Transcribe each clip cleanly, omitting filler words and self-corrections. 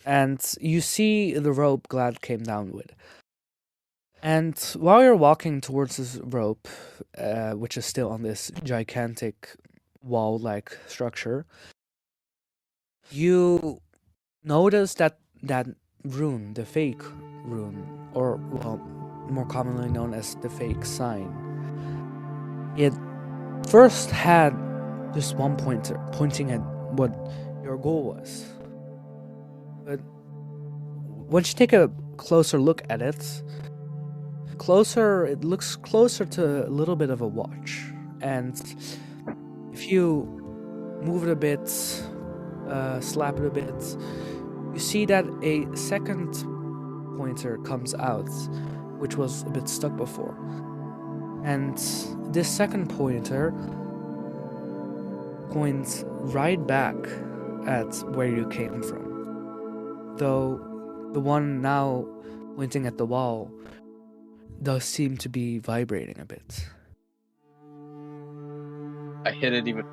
and you see the rope Glad came down with. And while you're walking towards this rope, which is still on this gigantic wall-like structure, you notice that that rune, the fake rune, or well, more commonly known as the fake sign, it first had just one pointer pointing at what your goal was. But once you take a closer look at it, it looks closer to a little bit of a watch. And if you move it a bit, slap it a bit, you see that a second pointer comes out, which was a bit stuck before. And this second pointer points right back at where you came from. Though the one now pointing at the wall does seem to be vibrating a bit. I hit it even.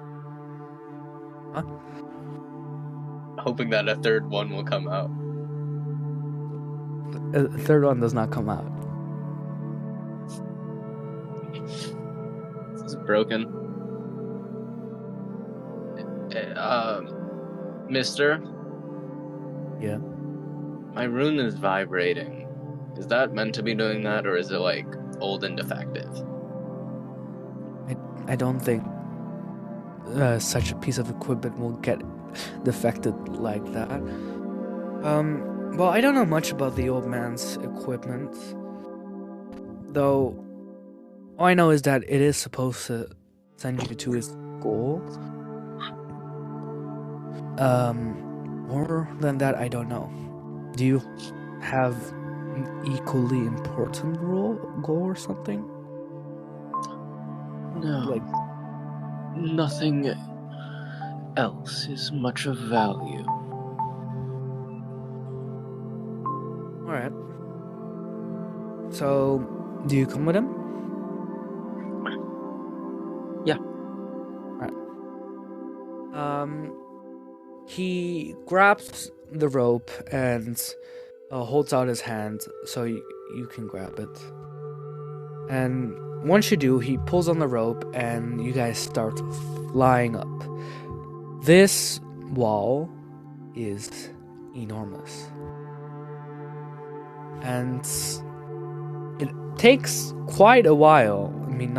Huh? Hoping that a third one will come out. The third one does not come out. This is broken. Mister? Yeah. My rune is vibrating. Is that meant to be doing that, or is it like old and defective? I don't think such a piece of equipment will get defected like that. Well, I don't know much about the old man's equipment, though all I know is that it is supposed to send you to his goal. More than that, I don't know. Do you have an equally important goal or something? No. Like, nothing else is much of value. alright. So, do you come with him? Yeah. Alright. He grabs the rope and holds out his hand so you can grab it. And once you do, he pulls on the rope and you guys start flying up. This wall is enormous. And it takes quite a while. I mean,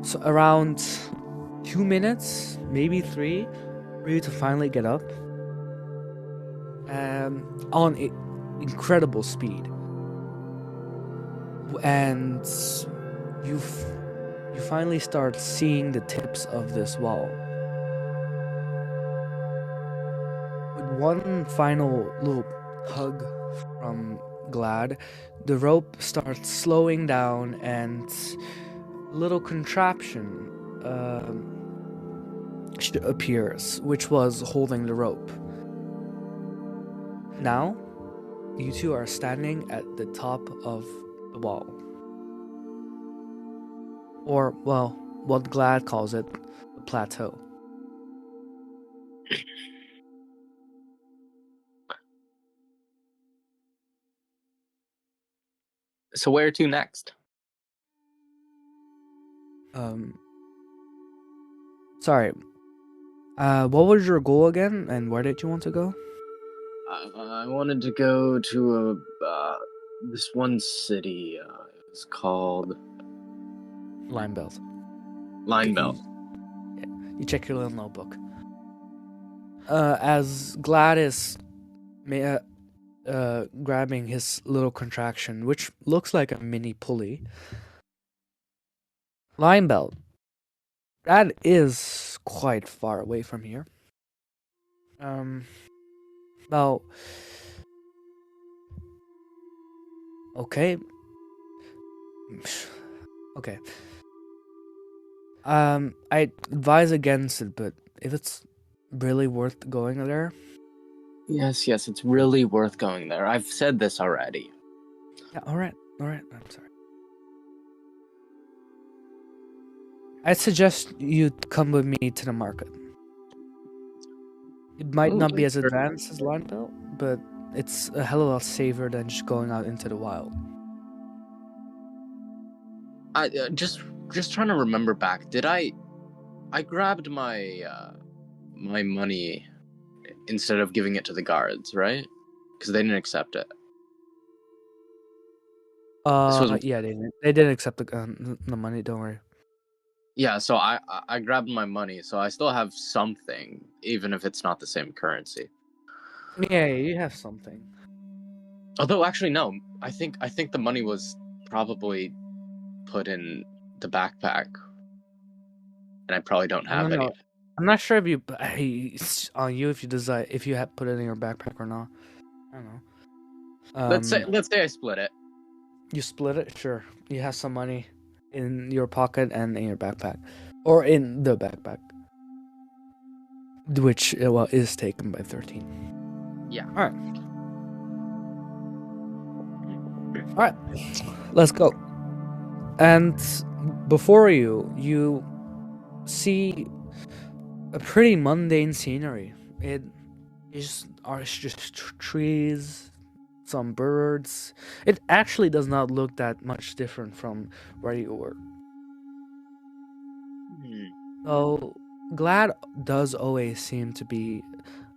so around 2 minutes, maybe 3, for you to finally get up. On incredible speed. And you finally start seeing the tips of this wall. With one final little hug from Glad, the rope starts slowing down and a little contraption appears, which was holding the rope. Now, you two are standing at the top of the wall. Or, well, what Glad calls it, the plateau. So where to next? Sorry. What was your goal again, and where did you want to go? I wanted to go to this one city. It's called Linebelt. Linebelt. You check your little notebook. As Glad is grabbing his little contraction, which looks like a mini pulley. Linebelt. That is quite far away from here. Well, okay. Okay. I advise against it, but if it's really worth going there. Yes, it's really worth going there. I've said this already. Yeah, alright, I'm sorry. I suggest you come with me to the market. It might not be as advanced as Linebelt, but it's a hell of a lot safer than just going out into the wild. I just trying to remember back. Did I grabbed my my money instead of giving it to the guards, right? Because they didn't accept it. This was Yeah, they didn't accept the money. Don't worry. yeah. So I grabbed my money, so I still have something, even if it's not the same currency. Yeah, you have something. Although actually no, I think the money was probably put in the backpack, and I probably don't I have don't any. know. I'm not sure if you it's on you if you decide if you have put it in your backpack or not. I don't know. Let's say I split it. You split it. Sure, you have some money in your pocket and in your backpack, or in the backpack, which well is taken by 13. Yeah. All right. Let's go. And before you see a pretty mundane scenery. It is are just trees, some birds. It actually does not look that much different from where you were. So Glad does always seem to be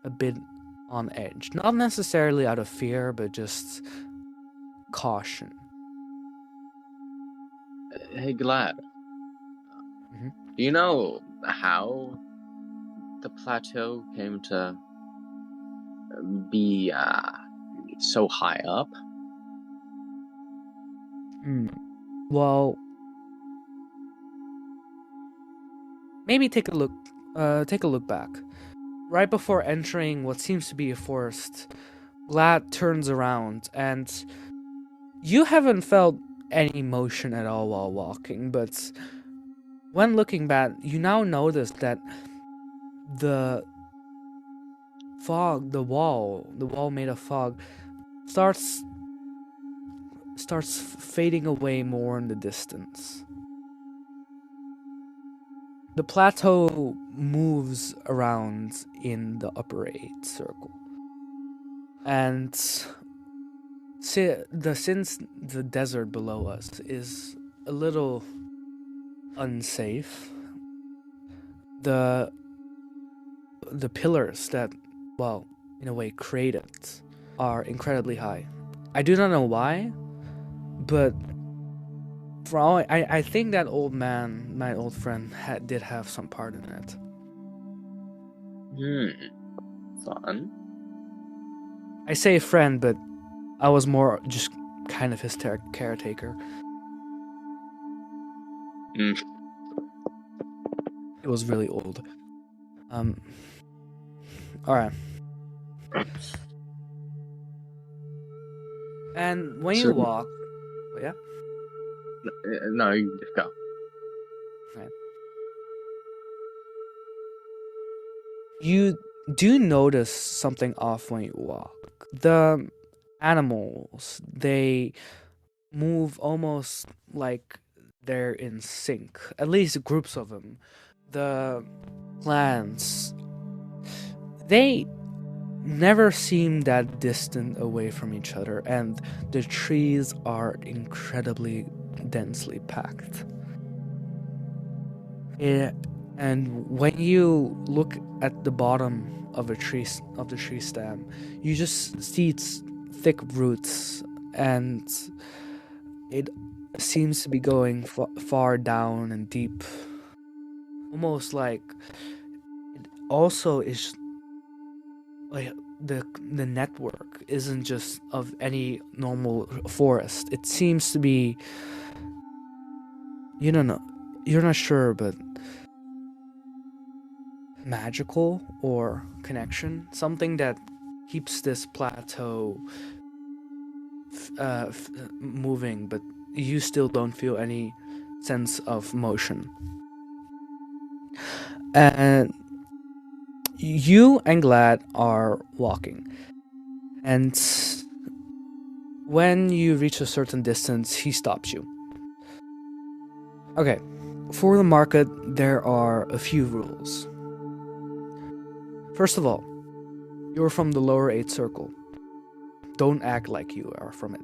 a bit on edge. Not necessarily out of fear, but just caution. Hey, Glad. Mhm. Do you know how the plateau came to be so high up? Well, maybe take a look. Take a look back. Right before entering what seems to be a forest, Glad turns around, and you haven't felt any motion at all while walking, but when looking back, you now notice that the fog, the wall made of fog, starts fading away more in the distance. The plateau moves around in the upper 8 circle. And since the desert below us is a little unsafe, the pillars that, well, in a way created are incredibly high. I do not know why, but for all I think that old man, my old friend, did have some part in it. Fun. I say friend, but I was more just kind of his caretaker. Mm. It was really old. All right. And when you So, walk, yeah. no, you just go. Right. You do notice something off when you walk. The animals, they move almost like they're in sync. At least groups of them. The plants, they never seem that distant away from each other, and the trees are incredibly densely packed. And when you look at the bottom of the tree stem, you just see its thick roots, and it seems to be going far down and deep, almost like it also is like the network isn't just of any normal forest. It seems to be, you don't know, you're not sure, but magical or connection, something that keeps this plateau moving, but you still don't feel any sense of motion. And you and Glad are walking, and when you reach a certain distance, he stops you. Okay, for the market, there are a few rules. First of all, you're from the lower 8 circle. don't act like you are from it.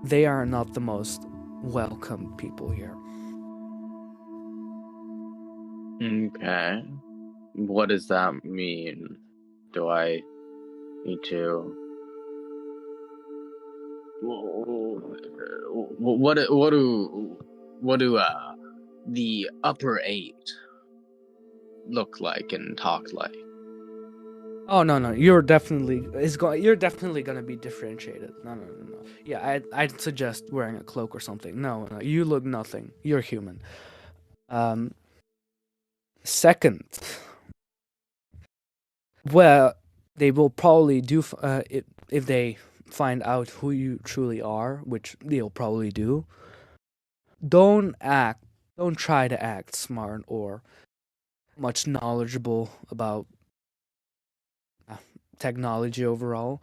They are not the most welcome people here. Okay. What does that mean? Do I need to? What do the upper eight look like and talk like? Oh no, you're definitely gonna be differentiated. No. Yeah, I'd suggest wearing a cloak or something. No, you look nothing. You're human. Second, well, they will probably do if they find out who you truly are, which they'll probably do. Don't try to act smart or much knowledgeable about technology overall.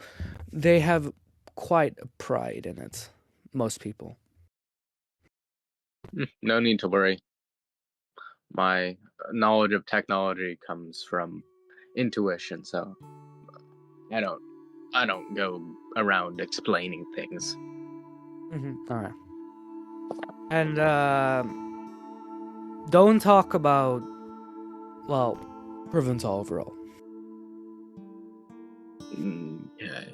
They have quite a pride in it, most people. No need to worry. My knowledge of technology comes from intuition, so I don't go around explaining things. All right. And don't talk about, well, Provençal overall. Okay.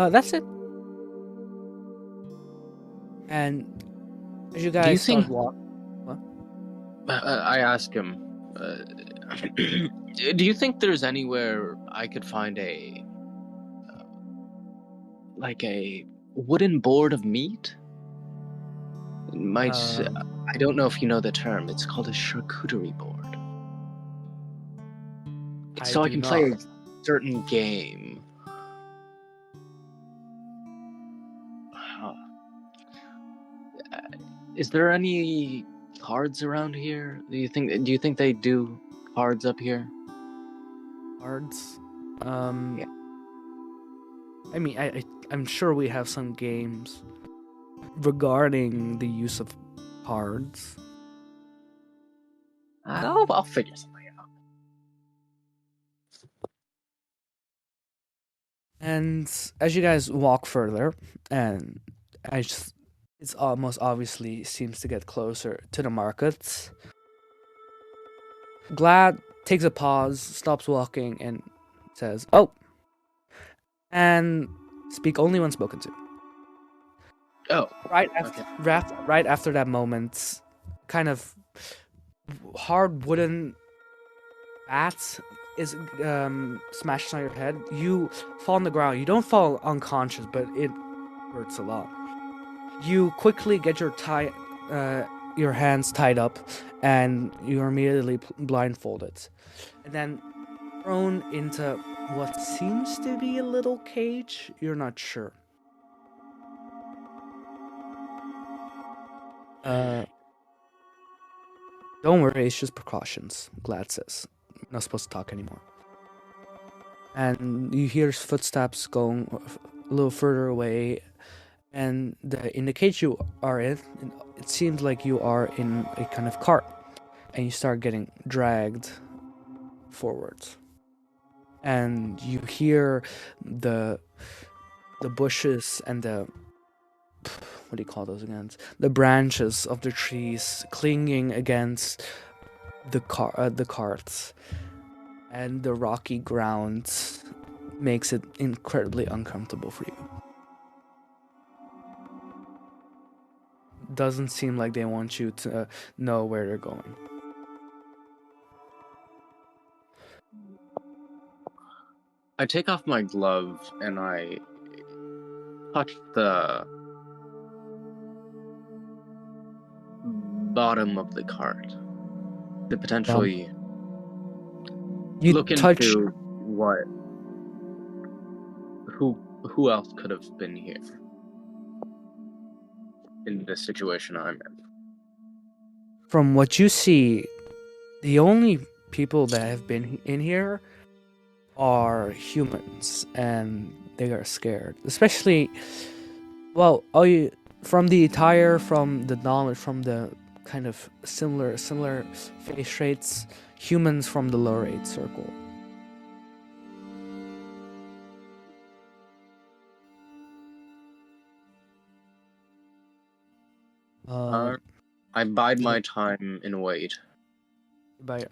That's it. And as you Do you guys think? start walking, I ask him. Do you think there's anywhere I could find a like a wooden board of meat? It might. I don't know if you know the term. It's called a charcuterie board. I So I do can play not. a certain game. Huh. Is there any cards around here? Do you think they do cards up here? Cards. Yeah. I mean, I'm sure we have some games regarding the use of cards. I'll figure something out. And as you guys walk further, and it's almost obviously seems to get closer to the markets. Glad takes a pause, stops walking, and says, "Oh," and speak only when spoken to. Oh, Right after that moment, kind of hard wooden bat is smashed on your head. You fall on the ground. You don't fall unconscious, but it hurts a lot. You quickly get your hands tied up, and you're immediately blindfolded, and then thrown into what seems to be a little cage. You're not sure. Don't worry, it's just precautions, Glad says. You're not supposed to talk anymore. And you hear footsteps going a little further away, and in the cage you are in, it seems like you are in a kind of cart, and you start getting dragged forwards. And you hear the bushes and the, what do you call those again? The branches of the trees clinging against the carts, and the rocky ground makes it incredibly uncomfortable for you. Doesn't seem like they want you to know where they're going. I take off my glove and I touch the bottom of the cart to potentially You look touch into what who else could have been here in this situation I'm in. From what you see, the only people that have been in here are humans, and they are scared. Especially, well, from the attire, from the knowledge, from the kind of similar face traits, humans from the lower 8 circle. Uh, I bide the- my time and wait,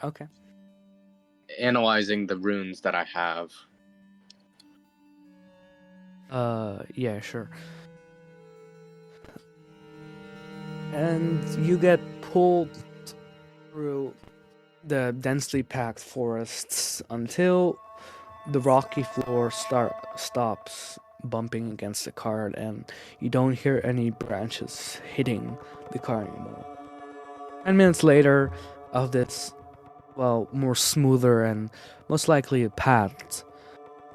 okay. analyzing the runes that I have. Yeah, sure. And you get pulled through the densely packed forests until the rocky floor stops bumping against the cart, and you don't hear any branches hitting the car anymore. 10 minutes later, of this, well, more smoother and most likely a path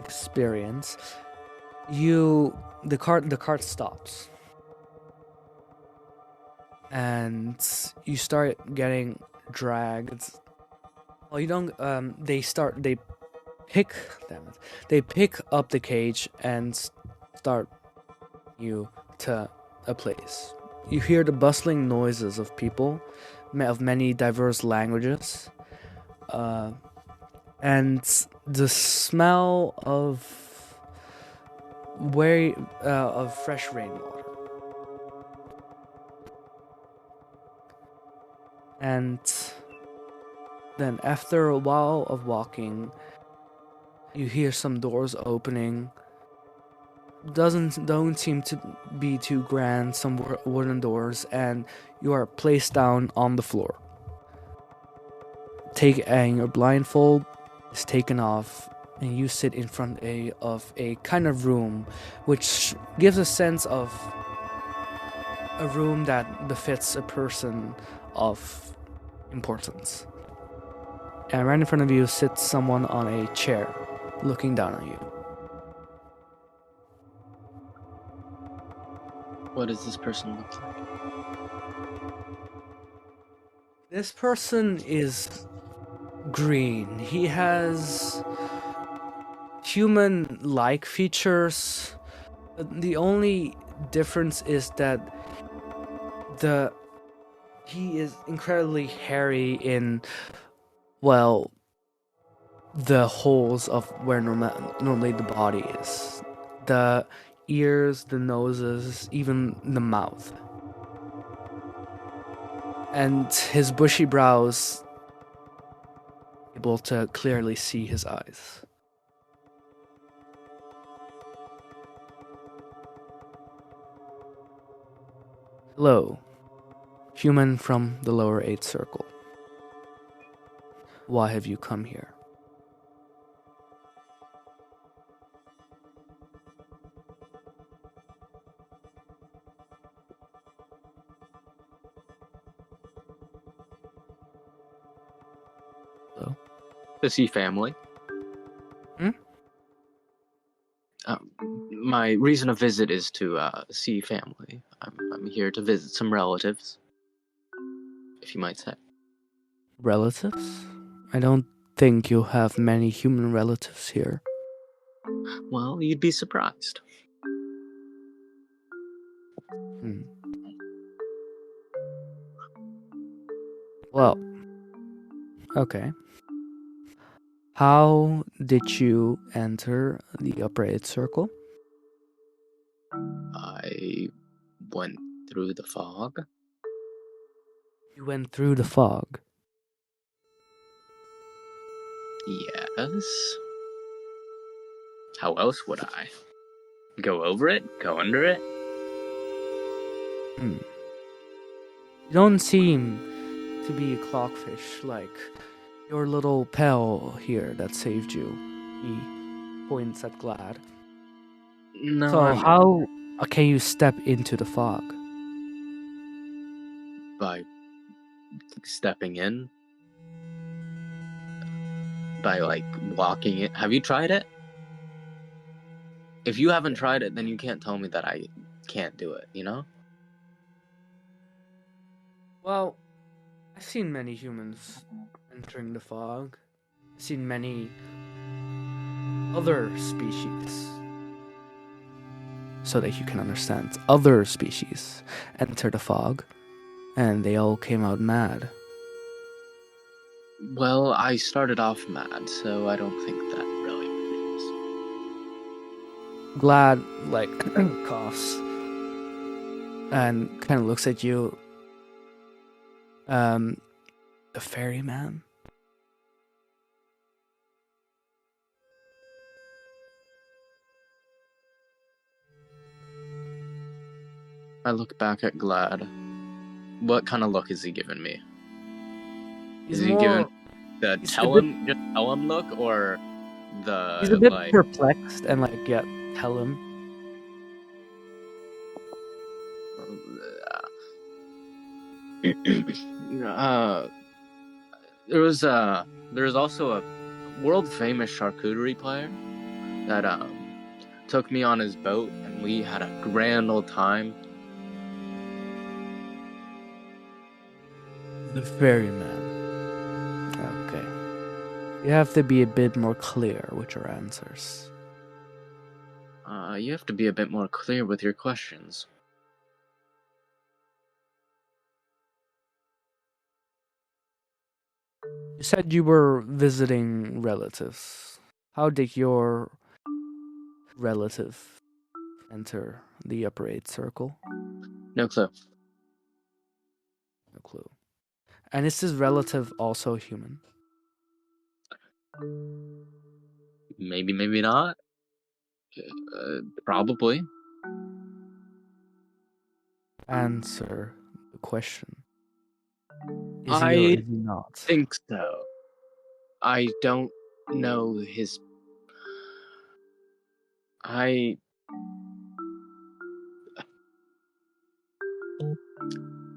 experience, the cart stops, and you start getting dragged. Well, you don't. They pick them. They pick up the cage and start you to a place. You hear the bustling noises of people of many diverse languages, and the smell of fresh rainwater. And then, after a while of walking, you hear some doors opening. Don't seem to be too grand. Some wooden doors, and you are placed down on the floor. And your blindfold is taken off, and you sit in front of a kind of room, which gives a sense of a room that befits a person of importance. And right in front of you sits someone on a chair, looking down on you. What does this person look like? This person is green. He has human-like features. The only difference is that he is incredibly hairy in, well, the holes of where normally the body is. The ears, the noses, even the mouth. And his bushy brows, able to clearly see his eyes. Hello, human from the lower 8th circle. Why have you come here? Hello? To see family. Hmm? My reason of visit is to see family. I'm here to visit some relatives, if you might say. Relatives? I don't think you have many human relatives here. Well, you'd be surprised. Hmm. Well, okay. How did you enter the upper 8th circle? I went through the fog. You went through the fog. Yes. How else would I? Go over it? Go under it? Hmm. You don't seem to be a clockfish like your little pal here that saved you. He points at Glad. No, So how can you step into the fog? by stepping in. By, like, walking it. Have you tried it? If you haven't tried it, then you can't tell me that I can't do it, you know? Well, I've seen many humans entering the fog. I've seen many other species. So that you can understand, other species enter the fog, and they all came out mad. Well, I started off mad, so I don't think that really Glad, like, coughs and kind of looks at you. Um, the ferryman? I look back at Glad. What kind of look is he giving me? He's Is he giving more. the He's a tell bit. him, just tell him look, or He's a the bit like? perplexed and like, yeah, tell him. uh, there was also a world famous charcuterie player that took me on his boat, and we had a grand old time. The ferryman. Okay. You have to be a bit more clear with your answers. You have to be a bit more clear with your questions. You said you were visiting relatives. How did your relative enter the upper eight circle? No clue. No clue. And is this relative also human? Maybe, maybe not. Probably. Answer the question. Is he or I is he not? think so. I don't know his. I.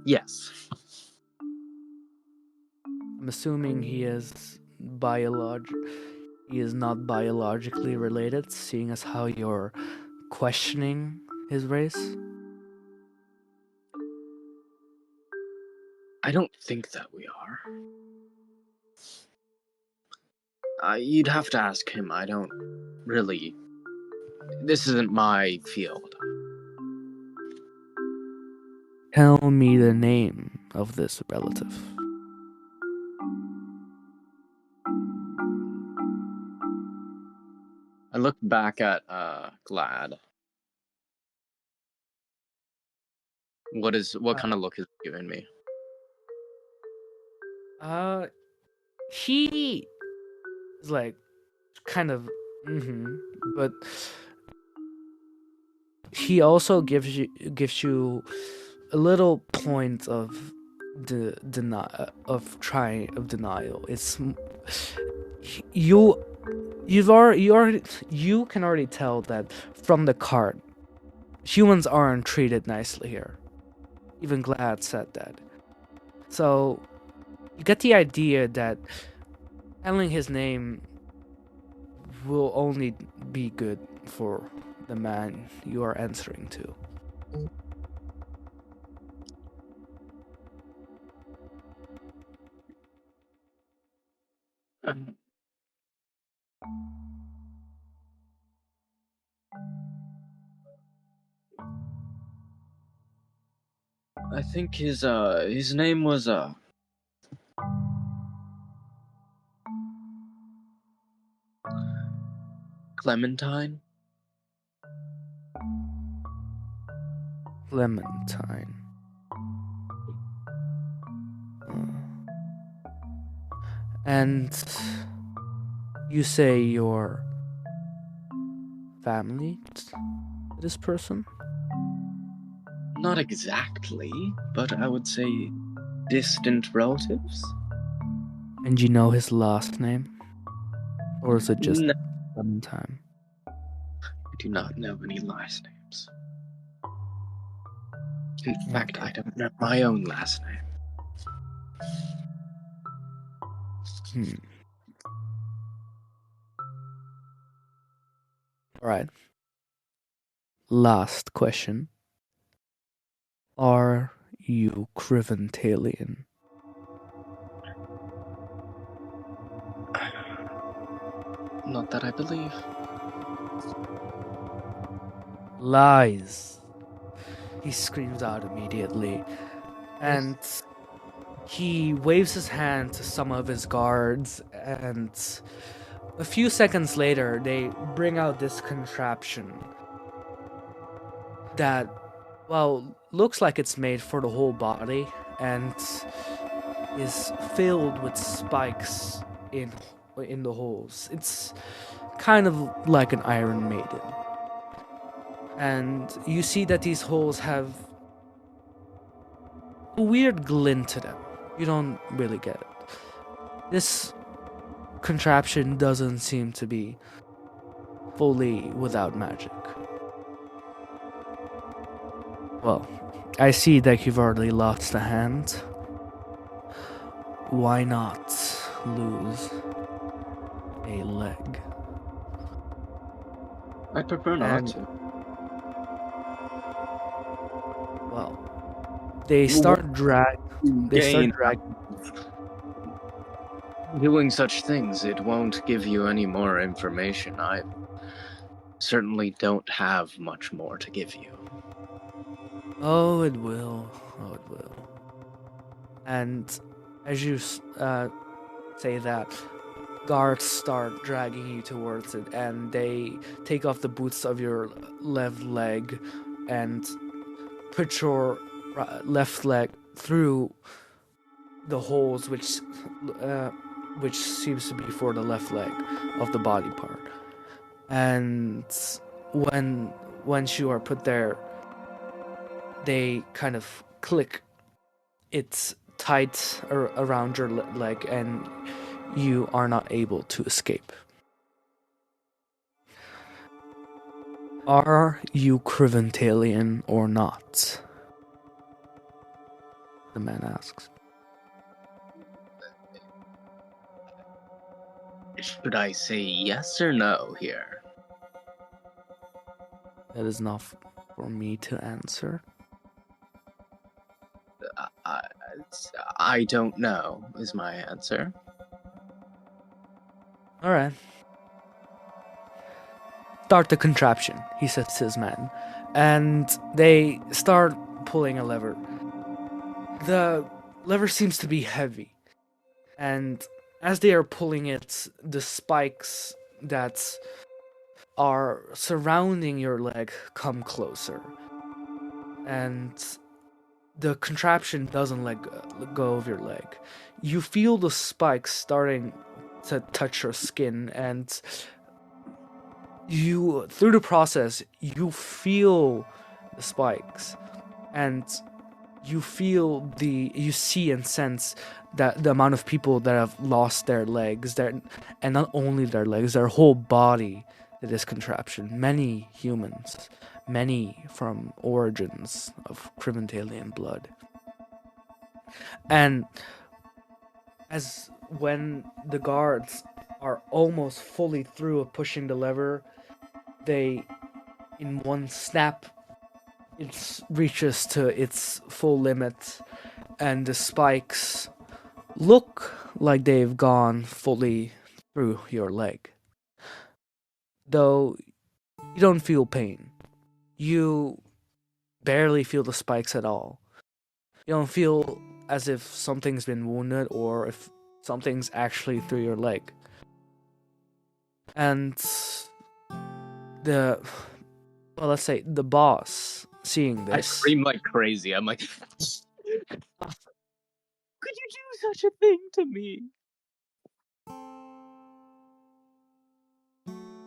Yes. I'm assuming he is he is not biologically related, seeing as how you're questioning his race. I don't think that we are. You'd have to ask him. I don't really. This isn't my field. Tell me the name of this relative. I look back at Glad. What kind of look is he giving me? He is like kind of but he also gives you a little point of denial. It's you you can already tell that from the card. Humans aren't treated nicely here. Even Glad said that. So you get the idea that telling his name will only be good for the man you are answering to. I think his name was Clementine. Clementine. And you say your family to this person? Not exactly, but I would say distant relatives. And you know his last name? Or is it just No, Clementine? I do not know any last names. In fact, I Okay. don't know my own last name. Alright. Last question. Are you Criventalian? Not that I believe. Lies. He screams out immediately. And he waves his hand to some of his guards, and a few seconds later, they bring out this contraption that, well, looks like it's made for the whole body, and is filled with spikes in the holes. It's kind of like an Iron Maiden. And you see that these holes have a weird glint to them. You don't really get it. This contraption doesn't seem to be fully without magic. Well, I see that you've already lost a hand. Why not lose a leg? I prefer not And, to. well, they start dragging. Doing such things, it won't give you any more information. I certainly don't have much more to give you. Oh, it will. Oh, it will. And as you say that, guards start dragging you towards it, and they take off the boots of your left leg and put your left leg through the holes, which seems to be for the left leg of the body part. And once you are put there, they kind of click it tight around your leg, and you are not able to escape. Are you Criventalian or not? The man asks. Should I say yes or no here? That is not for me to answer. I don't know, is my answer. Alright. Start the contraption, he says to his men. And they start pulling a lever. The lever seems to be heavy. And as they are pulling it, the spikes that are surrounding your leg come closer. And the contraption doesn't let go of your leg. You feel the spikes starting to touch your skin, and through the process, you feel the spikes, and you see and sense that the amount of people that have lost their legs, and not only their legs, their whole body to this contraption. Many humans, many from origins of Criventalian blood. And as when the guards are almost fully through of pushing the lever, they, in one snap, it reaches to its full limit, and the spikes look like they've gone fully through your leg. Though you don't feel pain. You barely feel the spikes at all. You don't feel as if something's been wounded or if something's actually through your leg. And let's say the boss, seeing this, I scream like crazy. I'm like, could you do such a thing to me?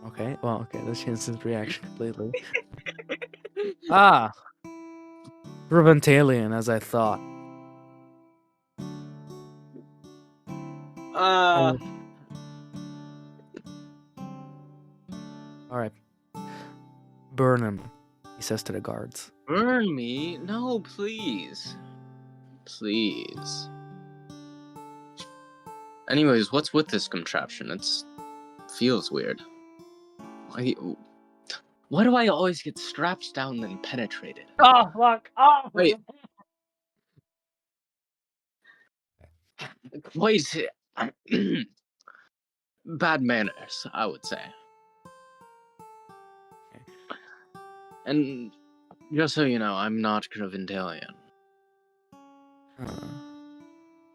Okay, that changes his reaction completely. Reventalian, as I thought. Alright. Burn him, he says to the guards. Burn me? No, please. Please. Anyways, what's with this contraption? It feels weird. Why do I always get strapped down and penetrated? Oh, fuck! Oh! Wait. Quite bad manners, I would say. And just so you know, I'm not Criventalian.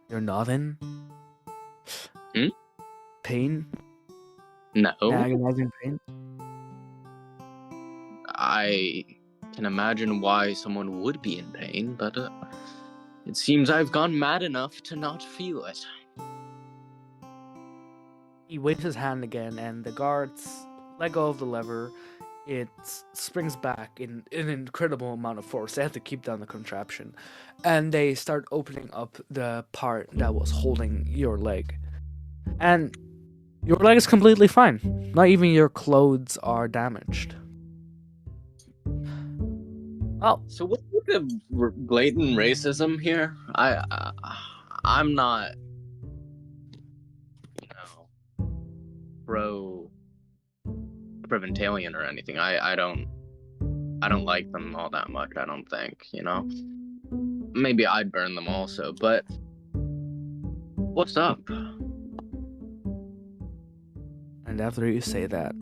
You're not in? Pain? No. Agonizing pain? I can imagine why someone would be in pain, but It seems I've gone mad enough to not feel it. He waves his hand again, and the guards let go of the lever. It springs back in an incredible amount of force. They have to keep down the contraption. And they start opening up the part that was holding your leg. And your leg is completely fine. Not even your clothes are damaged. Oh, So what's with the blatant racism here? I'm not, pro Preventalian or anything. I don't like them all that much. I don't think, Maybe I'd burn them also, but what's up? and after you say that,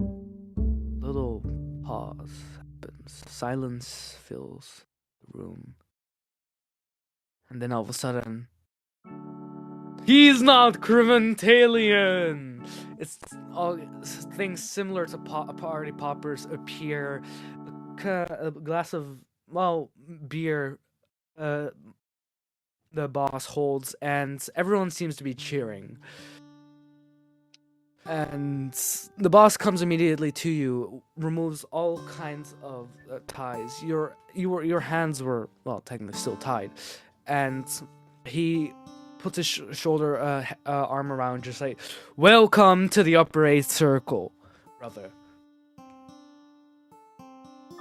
little pause happens. Silence fills the room. And then all of a sudden, he's not Preventalian! It's all things similar to party poppers appear. A glass of, beer the boss holds, and everyone seems to be cheering. And the boss comes immediately to you, removes all kinds of ties. Your hands were, technically still tied, and he puts his shoulder arm around you, like, "Welcome to the upper 8th circle, brother."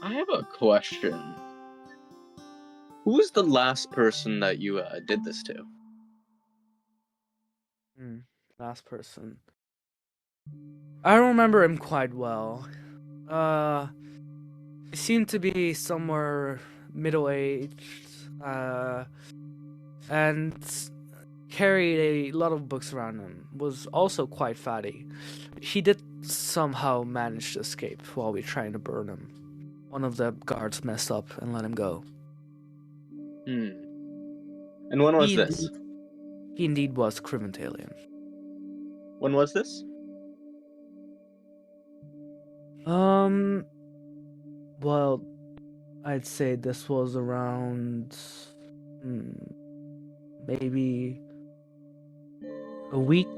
I have a question. Who was the last person that you did this to? Last person. I don't remember him quite well. He seemed to be somewhere middle-aged, and carried a lot of books around him. Was also quite fatty. He did somehow manage to escape while we were trying to burn him. One of the guards messed up and let him go. And when was this? He indeed was Preventalian. When was this? Well, I'd say this was around maybe a week,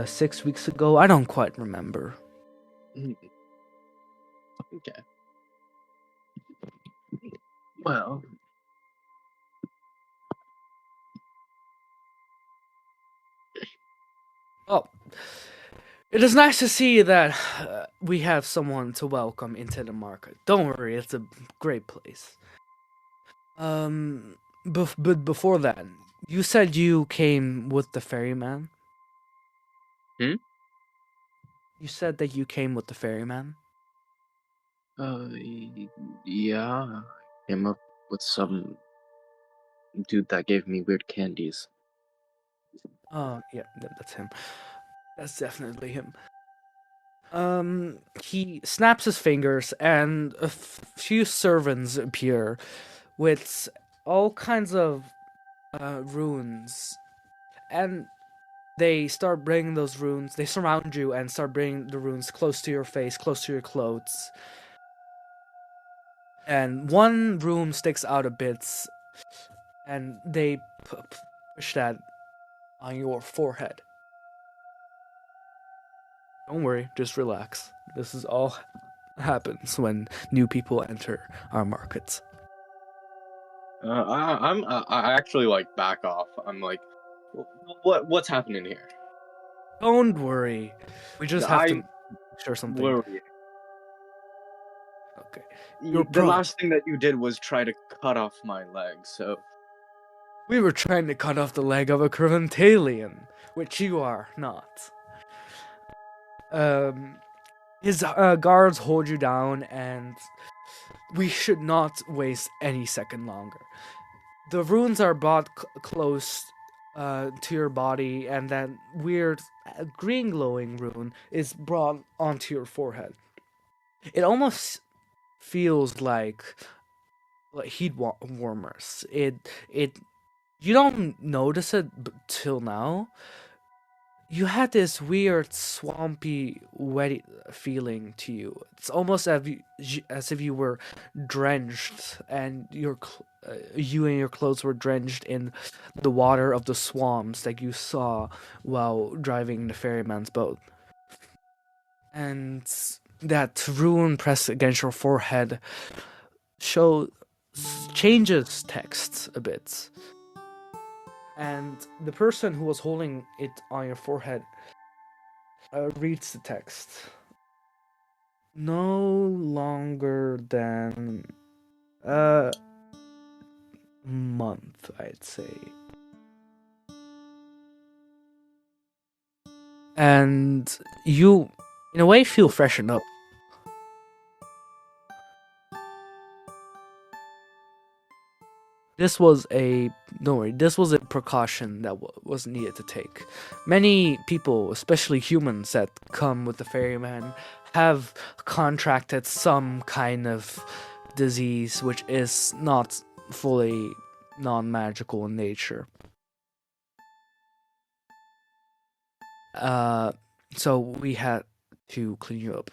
6 weeks ago. I don't quite remember. Okay. Well, it is nice to see that we have someone to welcome into the market. Don't worry, it's a great place. But before that, you said you came with the ferryman? You said that you came with the ferryman? Yeah. I came up with some dude that gave me weird candies. Oh, yeah, that's him. That's definitely him. He snaps his fingers, and a few servants appear with all kinds of runes, and they start bringing those runes. They surround you and start bringing the runes close to your face, close to your clothes. And one rune sticks out a bit, and they push that on your forehead. Don't worry, just relax. This is all happens when new people enter our markets. I actually back off. I'm like, what's happening here? Don't worry, we just have to share something. Worry. Okay. The last thing that you did was try to cut off my leg, so we were trying to cut off the leg of a Preventalian, which you are not. His guards hold you down, and we should not waste any second longer. The runes are brought close to your body, and that weird green glowing rune is brought onto your forehead. It almost feels like heat warmers. It you don't notice it till now. you had this weird swampy wet feeling to you. It's almost as if you were drenched and you and your clothes were drenched in the water of the swamps that you saw while driving the ferryman's boat. And that rune pressed against your forehead show changes text a bit. And the person who was holding it on your forehead reads the text. No longer than a month, I'd say. And you, in a way, feel freshened up. This was don't worry, this was a precaution that was needed to take. Many people, especially humans that come with the ferryman, have contracted some kind of disease which is not fully non-magical in nature. So we had to clean you up.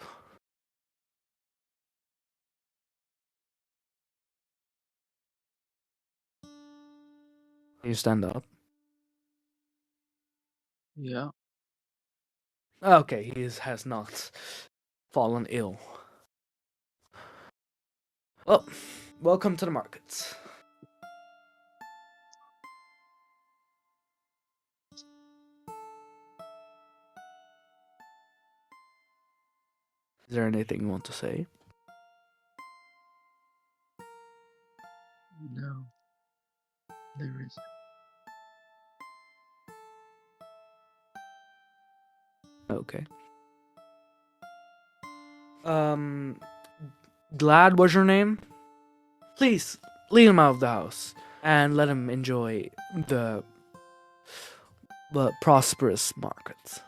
Can you stand up? Yeah. Okay, has not fallen ill. Well, welcome to the markets. Is there anything you want to say? No, there isn't. Okay. Glad was your name? Please, lead him out of the house and let him enjoy the prosperous market.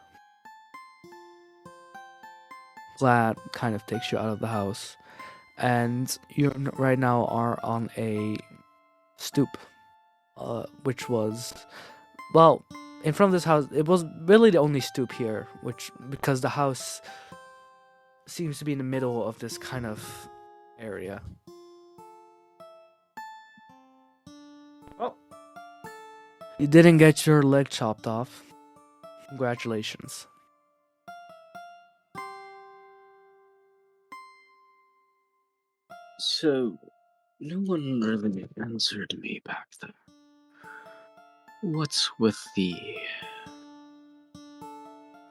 Glad kind of takes you out of the house, and you right now are on a stoop, which was, well, in front of this house. It was really the only stoop here, because the house seems to be in the middle of this kind of area. Well, you didn't get your leg chopped off. Congratulations. So, no one really answered me back there. What's with the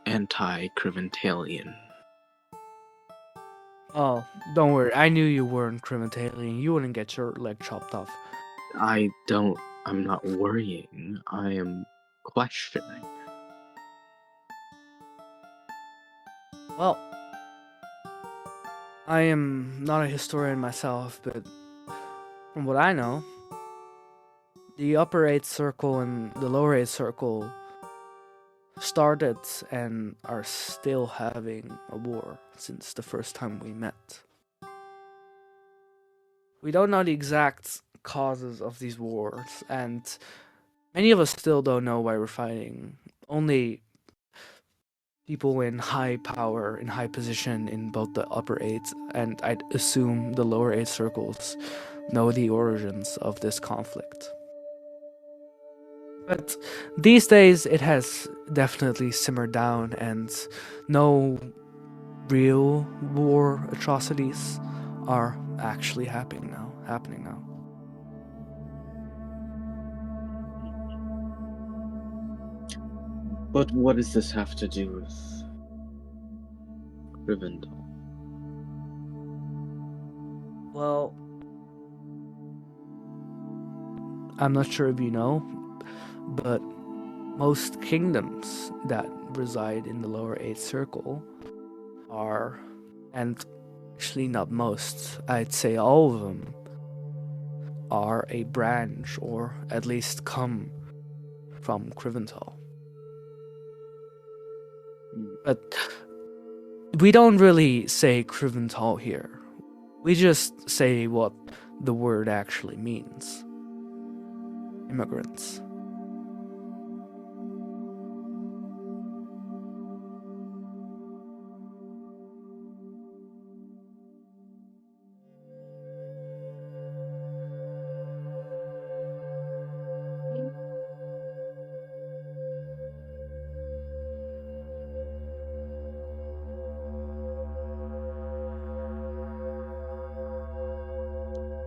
anti-Criventalian? Oh, don't worry. I knew you weren't criminalitarian. You wouldn't get your leg chopped off. I'm not worrying. I am questioning. Well, I am not a historian myself, but from what I know, the upper 8th circle and the lower 8th circle started and are still having a war since the first time we met. We don't know the exact causes of these wars, and many of us still don't know why we're fighting. Only people in high power, in high position in both the upper 8th and I'd assume the lower 8th circles know the origins of this conflict. But these days it has definitely simmered down, and no real war atrocities are actually happening now. But what does this have to do with Rivendell? Well, I'm not sure if you know, but most kingdoms that reside in the lower 8th circle are, and actually not most, I'd say all of them, are a branch, or at least come from Crivental. But we don't really say Crivental here. We just say what the word actually means. Immigrants.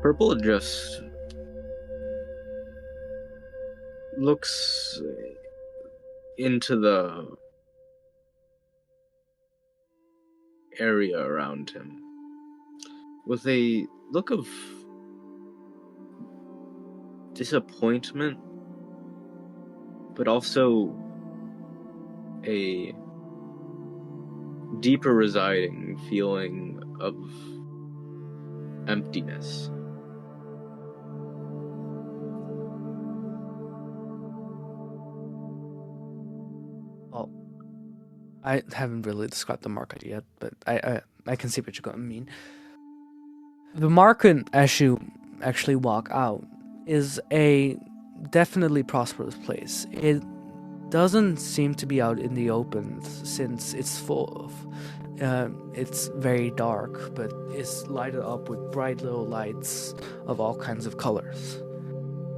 Purple just looks into the area around him with a look of disappointment, but also a deeper residing feeling of emptiness. Well, I haven't really described the market yet, but I can see what you're gonna mean. The market, as you actually walk out, is a definitely prosperous place. It doesn't seem to be out in the open since it's full of. It's very dark, but it's lighted up with bright little lights of all kinds of colors.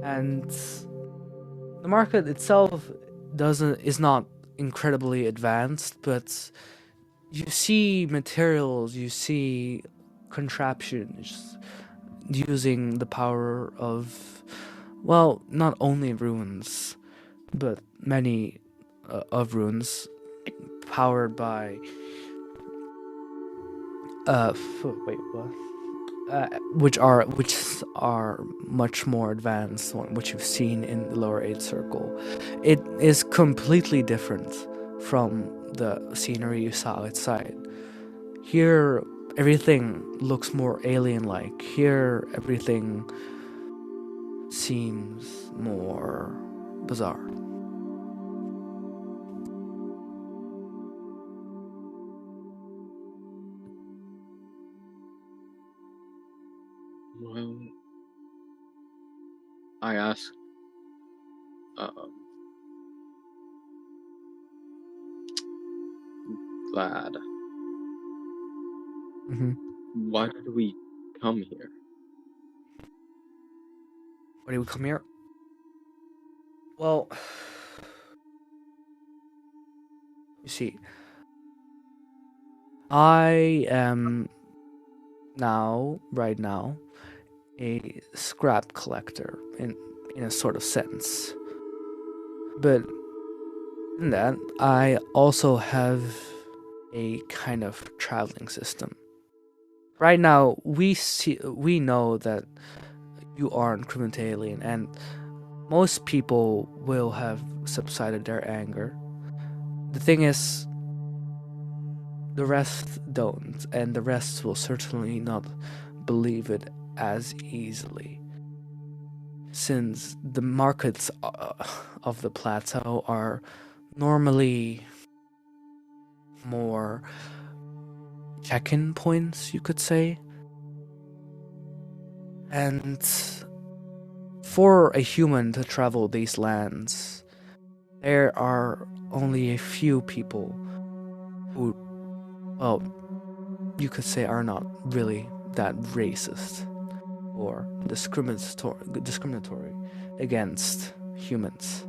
And the market itself is not incredibly advanced, but you see materials, you see contraptions using the power of, well, not only runes, but many of runes powered by wait, what? Which are much more advanced than what you've seen in the lower 8 circle. It is completely different from the scenery you saw outside. Here, everything looks more alien-like. Here, everything seems more bizarre. Well, I ask, Glad, Mm-hmm. why did we come here? Why did we come here? Well, you see, I am right now, a scrap collector in a sort of sense. But in that, I also have a kind of traveling system. Right now, we know that you aren't criminal alien, and most people will have subsided their anger. The thing is, the rest don't, and the rest will certainly not believe it as easily. Since the markets of the plateau are normally more check-in points, you could say. And for a human to travel these lands, there are only a few people who, well, you could say are not really that racist or discriminatory against humans.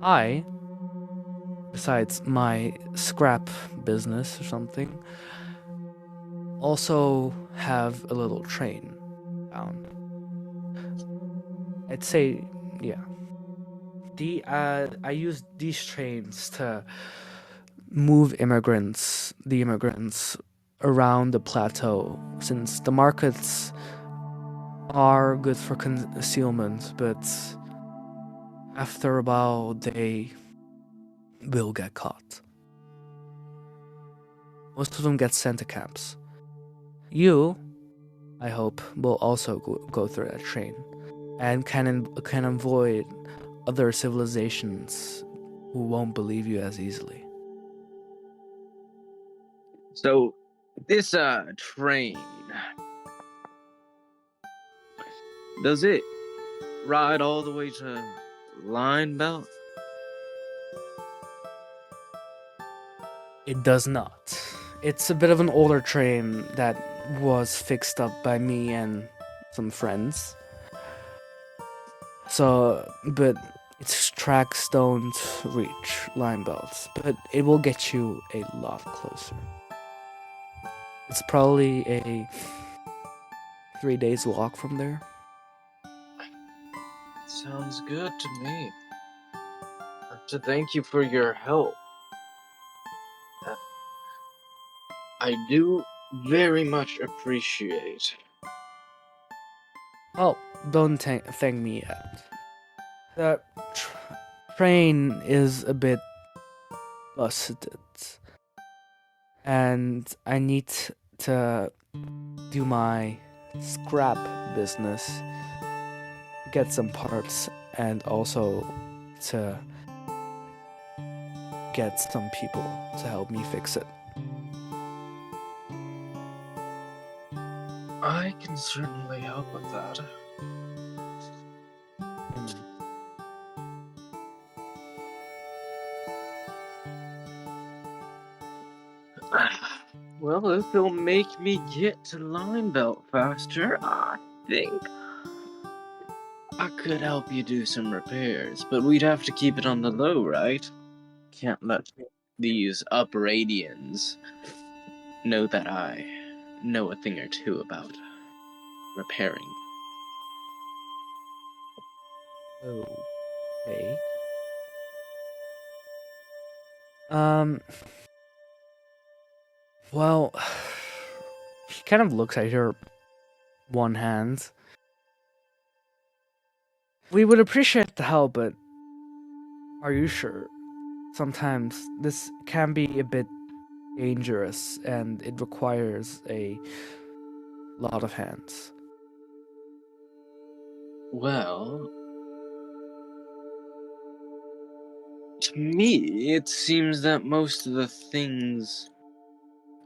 I, besides my scrap business or something, also have a little train down. I'd say, yeah. I use these trains to move the immigrants around the plateau, since the markets are good for concealment, but after a while they will get caught. Most of them get sent to camps. You, I hope, will also go through that train and can avoid other civilizations who won't believe you as easily. So, this train, does it ride all the way to Line Belt? It does not. It's a bit of an older train that was fixed up by me and some friends. So, but its tracks don't reach line belts, but it will get you a lot closer. It's probably a 3 days walk from there. Sounds good to me. So thank you for your help. I do very much appreciate. Oh, don't thank me yet. The train is a bit busted, and I need to do my scrap business, get some parts, and also to get some people to help me fix it. I can certainly help with that. Well, if it'll make me get to Line Belt faster, I think I could help you do some repairs, but we'd have to keep it on the low, right? Can't let these Upradians know that I know a thing or two about repairing. Okay. Well, he kind of looks at your one hand. We would appreciate the help, but are you sure? Sometimes this can be a bit dangerous and it requires a lot of hands. Well, to me, it seems that most of the things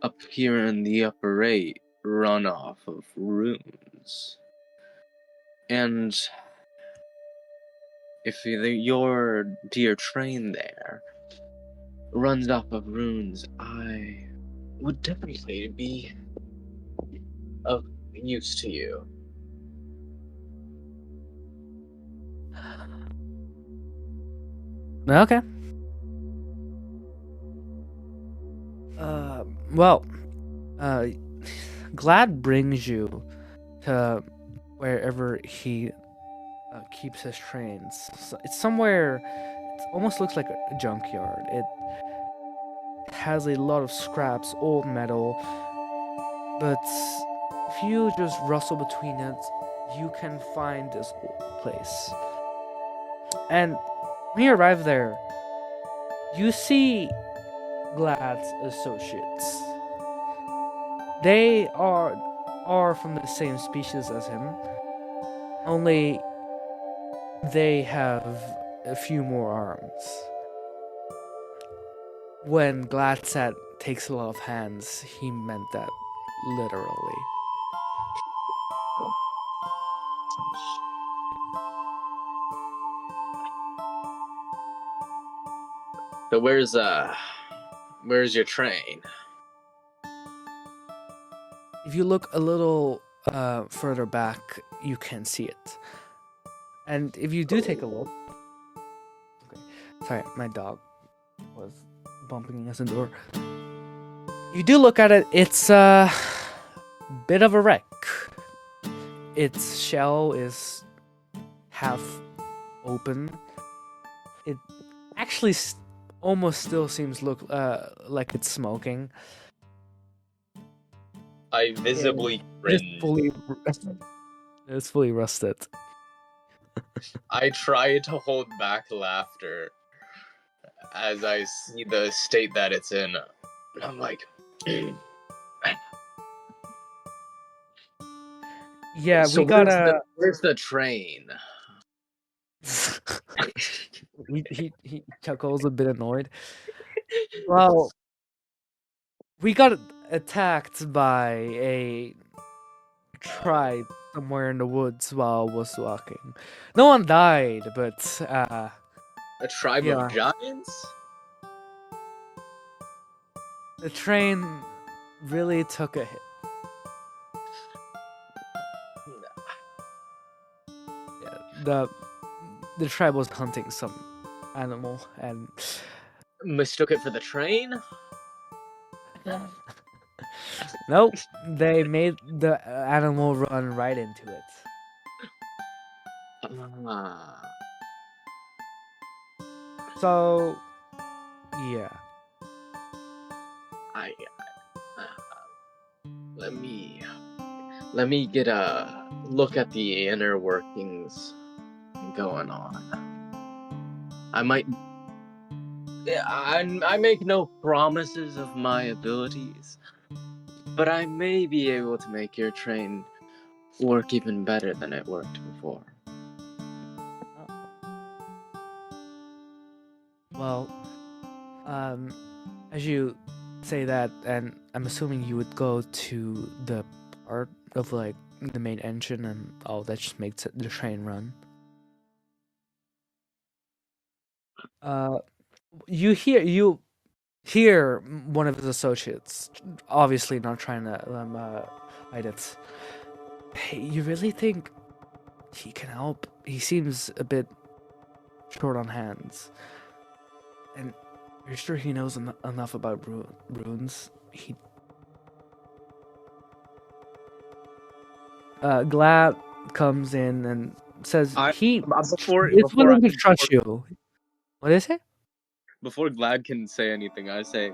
up here in the upper eight run off of runes. And if your dear train there runs off of runes, I would definitely be of use to you. Okay. Well, Glad brings you to wherever he keeps his trains. So it's somewhere. It almost looks like a junkyard. It has a lot of scraps, old metal, but if you just rustle between it, you can find this old place. And when you arrive there, you see Glad's associates. They are from the same species as him, only they have a few more arms. When Glad said takes a lot of hands, he meant that literally. So where's your train? If you look a little further back, you can see it. And if you do take a look, okay, sorry, my dog was bumping against the door. You do look at it, it's a bit of a wreck. Its shell is half open. It actually almost still seems like it's smoking. I visibly cringe. It's fully rusted. I try to hold back laughter as I see the state that it's in. I'm like, yeah, so we gotta. Where's the train? he chuckles a bit annoyed. Well, we got attacked by a tribe somewhere in the woods while I was walking. No one died, but A tribe yeah. of giants? The train really took a hit. Yeah, the tribe was hunting some animal and Mistook it for the train? Nope, they made the animal run right into it. Ah, So, yeah. I let me get a look at the inner workings going on. I might. I make no promises of my abilities, but I may be able to make your train work even better than it worked before. Well, as you say that, and I'm assuming you would go to the part of like the main engine and all that just makes the train run. You hear one of his associates, obviously not trying to hide it. Hey, you really think he can help? He seems a bit short on hands, and you're sure he knows enough about runes? He Glad comes in and says he is willing to trust you. What is it? Before Glad can say anything, I say,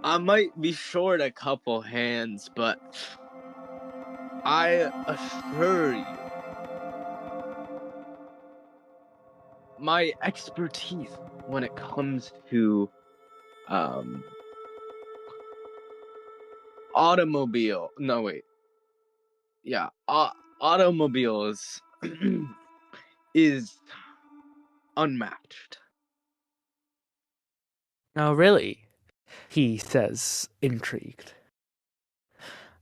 I might be short a couple hands, but I assure you, my expertise when it comes to um automobile. No, wait. Yeah, automobiles is unmatched. Oh, really? He says, intrigued.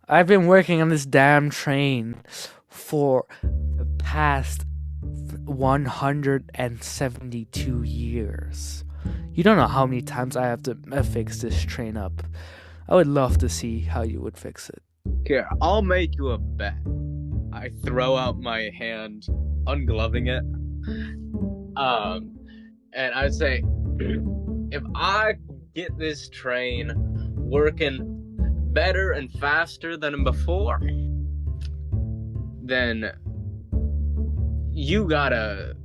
I've been working on this damn train for the past 172 years. You don't know how many times I have to fix this train up. I would love to see how you would fix it. Here, I'll make you a bet. I throw out my hand, ungloving it. And I'd say, if I get this train working better and faster than before, then you gotta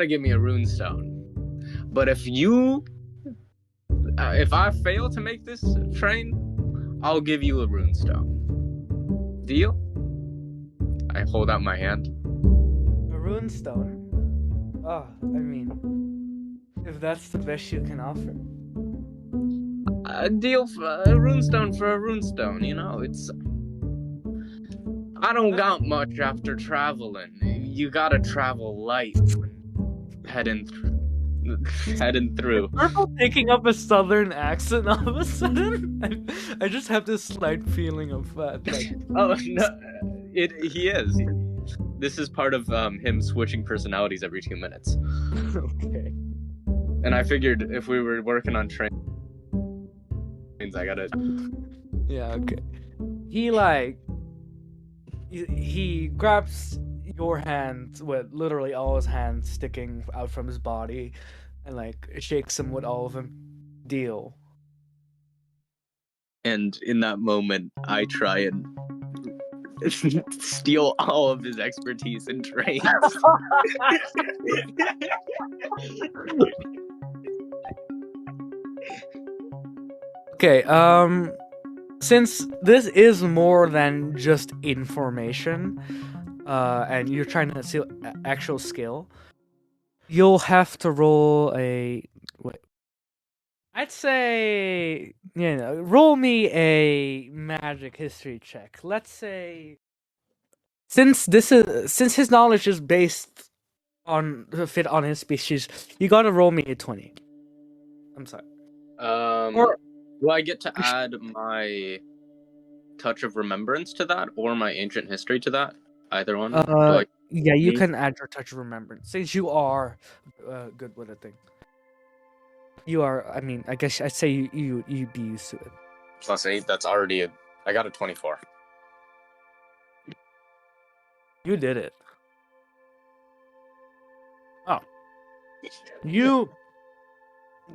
give me a runestone. But if I fail to make this train, I'll give you a runestone. Deal? I hold out my hand. A runestone? Oh, I mean, if that's the best you can offer. A deal for a runestone for a runestone, you know, it's... I don't got much after traveling. You gotta travel light when heading through. Purple taking up a southern accent all of a sudden. I just have this slight feeling of like. Oh no, he is. This is part of him switching personalities every 2 minutes. Okay. And I figured if we were working on trains, I gotta. Yeah. Okay. He grabs your hand with literally all his hands sticking out from his body, and like shakes him with all of them. Deal. And in that moment, I try and steal all of his expertise in trains. Okay. Since this is more than just information, and you're trying to see actual skill, you'll have to roll a. Wait, I'd say, roll me a magic history check. Let's say, since his knowledge is based on fit on his species, you gotta roll me a 20. I'm sorry. Do I get to add my touch of remembrance to that, or my ancient history to that? Either one. Yeah, you can add your touch of remembrance since you are good with a thing. You are. I mean, I guess I'd say you'd be used to it. +8. That's already I got a 24. You did it. Oh, you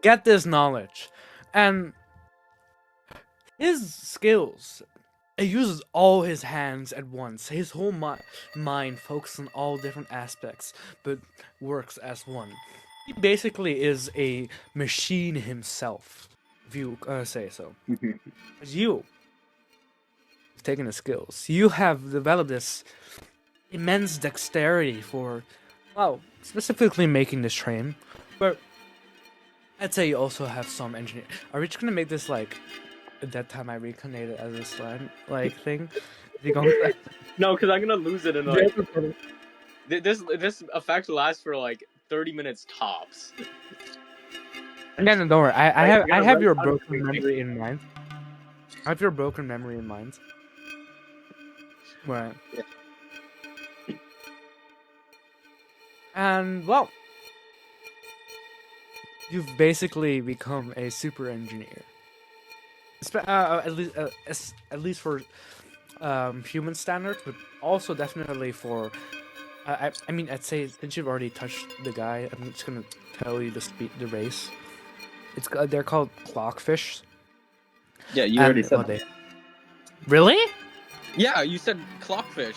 get this knowledge, And his skills, it uses all his hands at once. His whole mind focuses on all different aspects, but works as one. He basically is a machine himself, if you say so. But you have taken his skills. You have developed this immense dexterity for, well, specifically making this train. But I'd say you also have some engineering. Are we just gonna make this like that time I reincarnated as a slime like thing? Is he going No, because I'm gonna lose it in like this effect lasts for like 30 minutes tops. No, don't worry. I You're gonna have run your out of broken everything. memory in mind. I have your broken memory in mind. Right. Yeah. And well, you've basically become a super engineer. At least for human standards, but also definitely for. I mean, I'd say since you've already touched the guy, I'm just gonna tell you the race. They're called clockfish. Yeah, you already And, said well, that. Really? Yeah, you said clockfish.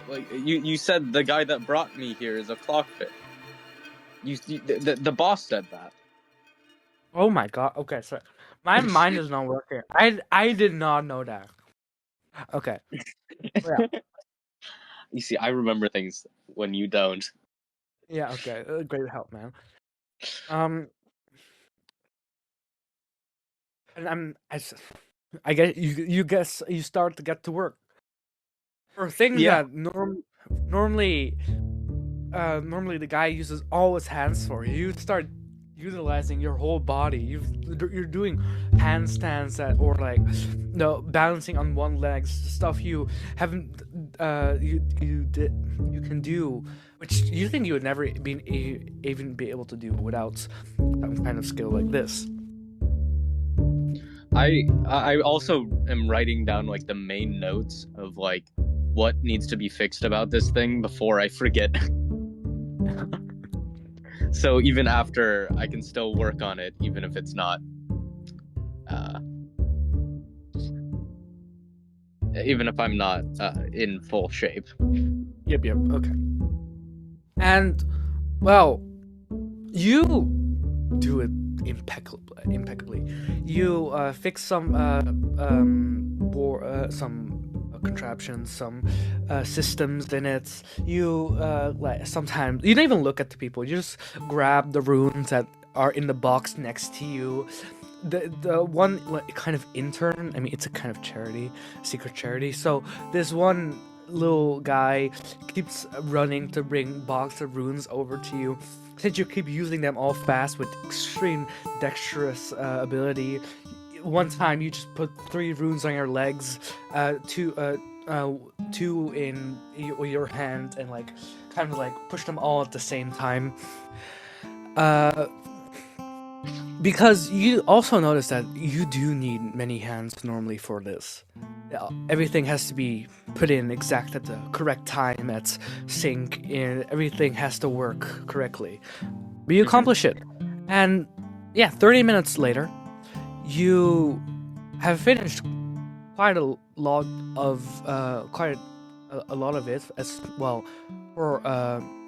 Like you said the guy that brought me here is a clockfish. The boss said that. Oh my god. Okay, so my mind is not working. I did not know that. Okay. Yeah. You see, I remember things when you don't. Yeah. Okay. Great help, man. Um. And I guess you start to get to work for things Yeah. that normally normally the guy uses all his hands for. You start utilizing your whole body. You're doing handstands or like no balancing on one leg, stuff you haven't you can do, which you think you would never even be able to do without some kind of skill like this. I also am writing down like the main notes of like what needs to be fixed about this thing before I forget. So even after, I can still work on it, even if it's not even if I'm not in full shape. Yep. Okay. And well, you do it impeccably. You fix some contraptions, some systems in it. You like sometimes you don't even look at the people. You just grab the runes that are in the box next to you. The one like, kind of intern. I mean, it's a kind of charity, secret charity. So this one little guy keeps running to bring box of runes over to you. Since you keep using them all fast with extreme dexterous ability, one time you just put 3 runes on your legs, two in your hand, and like kind of like push them all at the same time. Because you also notice that you do need many hands normally for this. Everything has to be put in exact at the correct time, at sync, and everything has to work correctly. But you accomplish it. And yeah, 30 minutes later, you have finished quite a lot of a lot of it as well for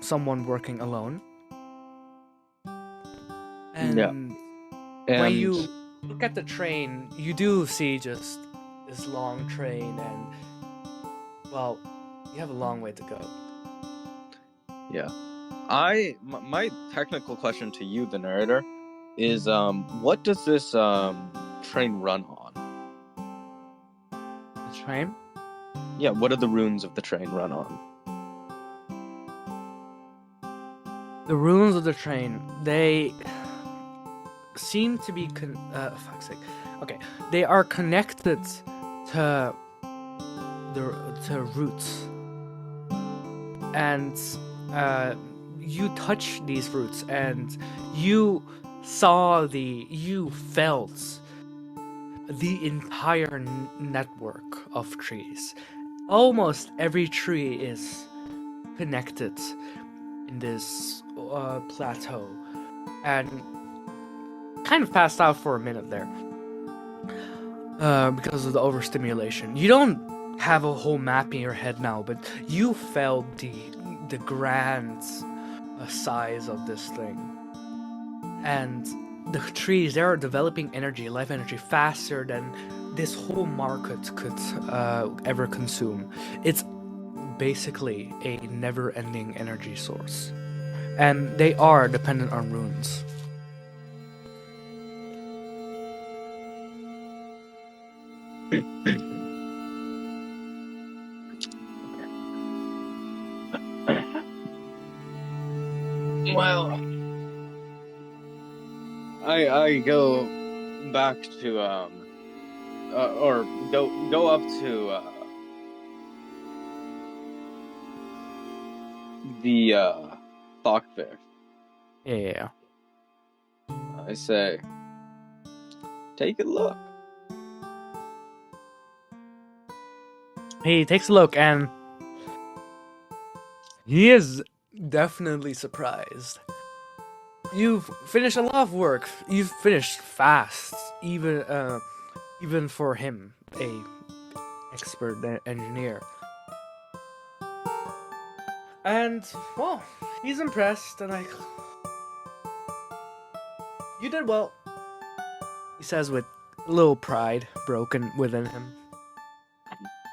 someone working alone. And Yeah. when And you look at the train, you do see just this long train, and well, you have a long way to go. yeah, my technical question to you, the narrator, is what does this train run on? The train? Yeah, what do the runes of the train run on? The ruins of the train, they seem to be fuck's sake. Okay, they are connected to roots, and you touch these roots, and you felt the entire network of trees. Almost every tree is connected in this plateau, and kind of passed out for a minute there. Because of the overstimulation. You don't have a whole map in your head now, but you felt the grand size of this thing. And the trees, they are developing energy, life energy, faster than this whole market could ever consume. It's basically a never-ending energy source. And they are dependent on runes. Well, I go back to or go up to the clockfish. Yeah. I say, take a look. He takes a look and he is definitely surprised. You've finished a lot of work. You've finished fast, even for him, a expert engineer. And well, he's impressed and like, you did well. He says with a little pride broken within him.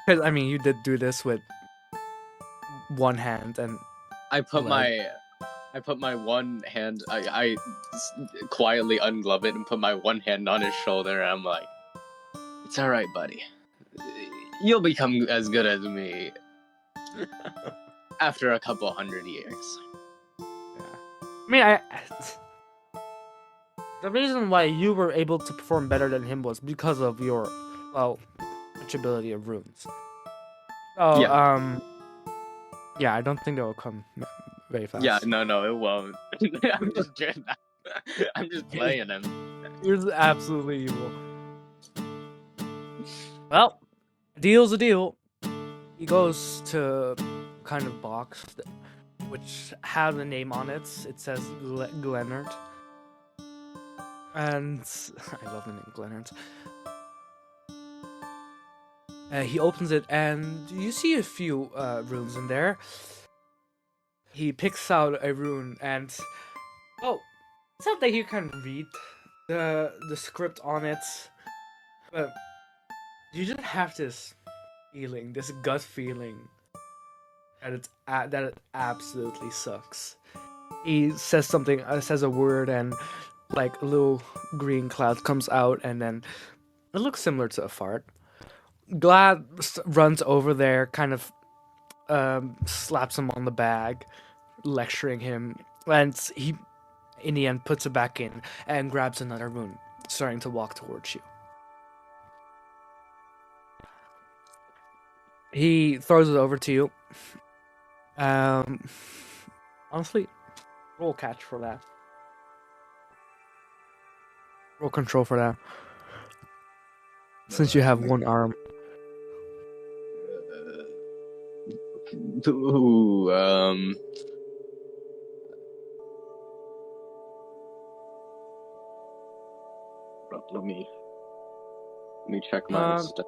Because I mean, you did do this with one hand, and I put my one hand. I quietly unglove it and put my one hand on his shoulder. And I'm like, "It's all right, buddy. You'll become as good as me after a couple 100 years." I mean, the reason why you were able to perform better than him was because of your, well, ability of runes. So, yeah, I don't think they will come very fast. Yeah, no, it won't. I'm just playing him. You're absolutely evil. Well, a deal's a deal. He goes to kind of box which has a name on it. It says Glennard. And I love the name Glennard. He opens it and you see a few runes in there. He picks out a rune and it's not that you can read the script on it, but you just have this feeling, this gut feeling that it absolutely sucks. He says something, says a word, and like a little green cloud comes out, and then it looks similar to a fart. Glad runs over there, kind of slaps him on the bag, lecturing him, and he, in the end, puts it back in and grabs another rune, starting to walk towards you. He throws it over to you. Honestly, roll catch for that. Roll control for that. Since you have one arm. Ooh, let me check my stuff.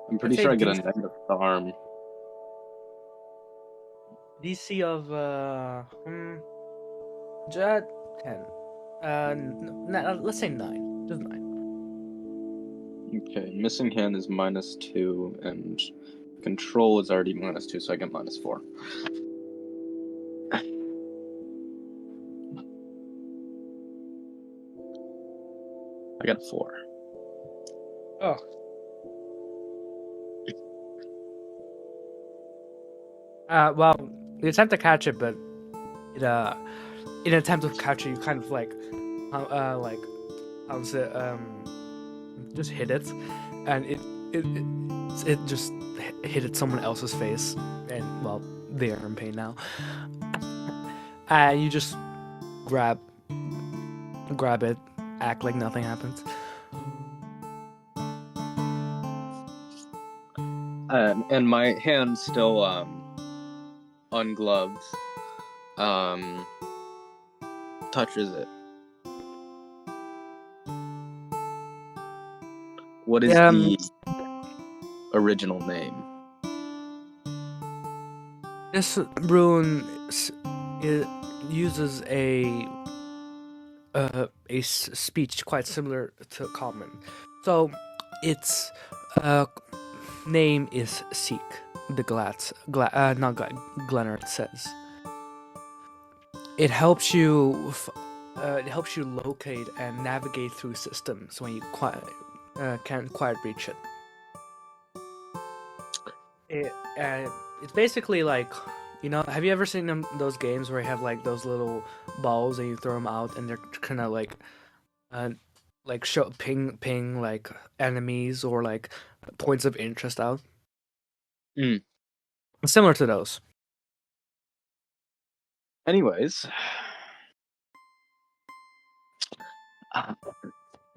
I'm pretty sure I get a negative arm. DC of 10. Let's say 9. Just 9. Okay, missing hand is -2, and control is already -2, so I get -4. I got a 4. Oh. Well, you attempt to catch it, but in an attempt to catch it, you kind of just hit it, and it just hit someone else's face, and well, they are in pain now. You just grab it, act like nothing happens. And my hand still ungloved touches it. What is the original name? This rune it uses a speech quite similar to common. So its name is Seek. The Glennard says. It helps you. It helps you locate and navigate through systems when you can't quite reach it. It's basically like, have you ever seen those games where you have like those little balls and you throw them out and they're kind of like show ping like enemies or like points of interest out. Similar to those. Anyways,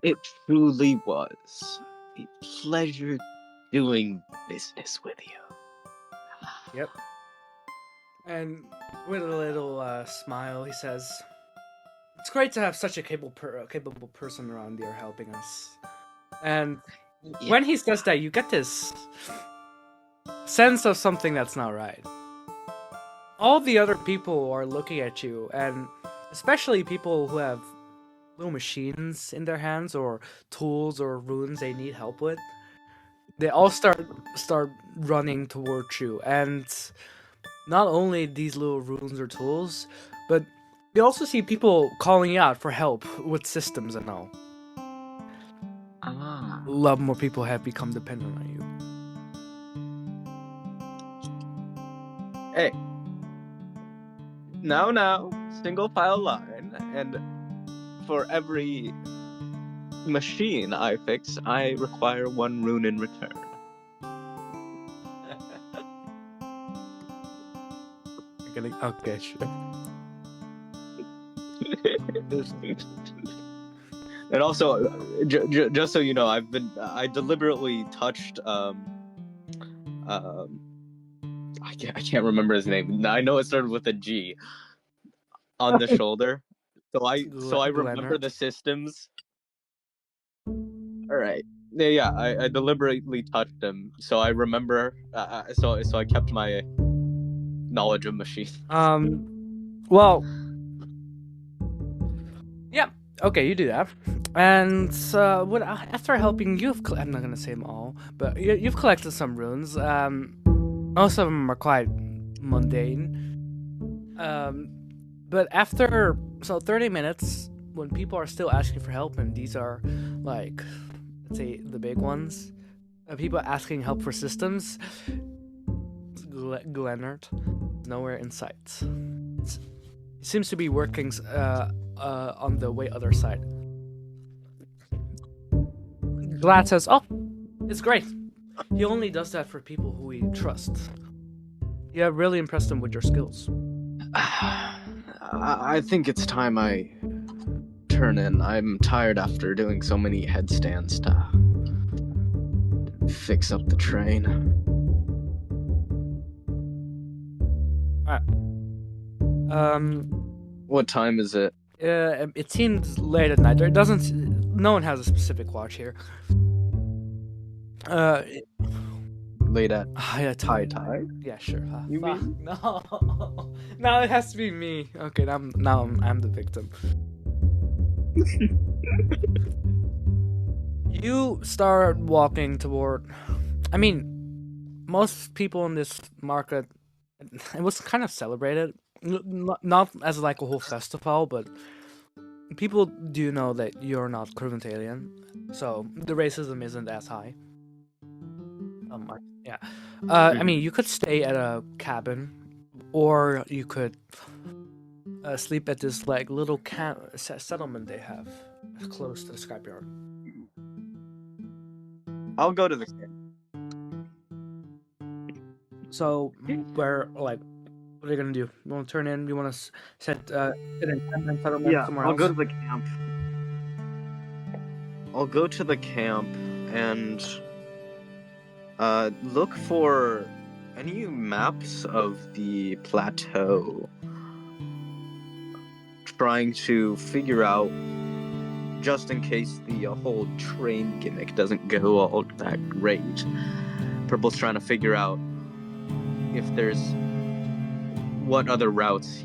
it truly was a pleasure doing business with you. Yep. And with a little smile, he says, "It's great to have such a capable person around here helping us." And when he says that, you get this sense of something that's not right. All the other people are looking at you, and especially people who have little machines in their hands or tools or runes they need help with. They all start running towards you, and not only these little runes or tools, but you also see people calling out for help with systems and all. A lot more people have become dependent on you. Hey. Now, single file line, and for every machine I fix, I require 1 rune in return. Okay, sure. And also, just so you know, I deliberately touched I can't remember his name. I know it started with a G. On the shoulder, so I remember the systems. All right, yeah. I deliberately touched him, so I remember. So I kept my knowledge of machines. Well, yeah. Okay, you do that. And after helping I'm not gonna say them all, but you've collected some runes. Most of them are quite mundane. But after 30 minutes, when people are still asking for help, and these are like, let's say, the big ones, people asking help for systems, Glennard is nowhere in sight. He seems to be working on the way other side. Glad says, "Oh, it's great. He only does that for people who he trusts. You have really impressed him with your skills." I think it's time I turn in. I'm tired after doing so many headstands to fix up the train. What time is it? It seems late at night. No one has a specific watch here. Late at high tide. Yeah, sure. You mean? No, now it has to be me. Okay, now I'm the victim. You start walking toward. I mean, most people in this market, it was kind of celebrated, not as like a whole festival, but people do know that you're not Cruventalian, so the racism isn't as high. Yeah. I mean, you could stay at a cabin, or you could sleep at this like little settlement they have close to the scrapyard. I'll go to the camp. So, what are you gonna do? You want to turn in? You want to set an settlement somewhere else? I'll go to the camp. I'll go to the camp and look for any maps of the plateau, trying to figure out just in case the whole train gimmick doesn't go all that great, Purple's trying to figure out if there's what other routes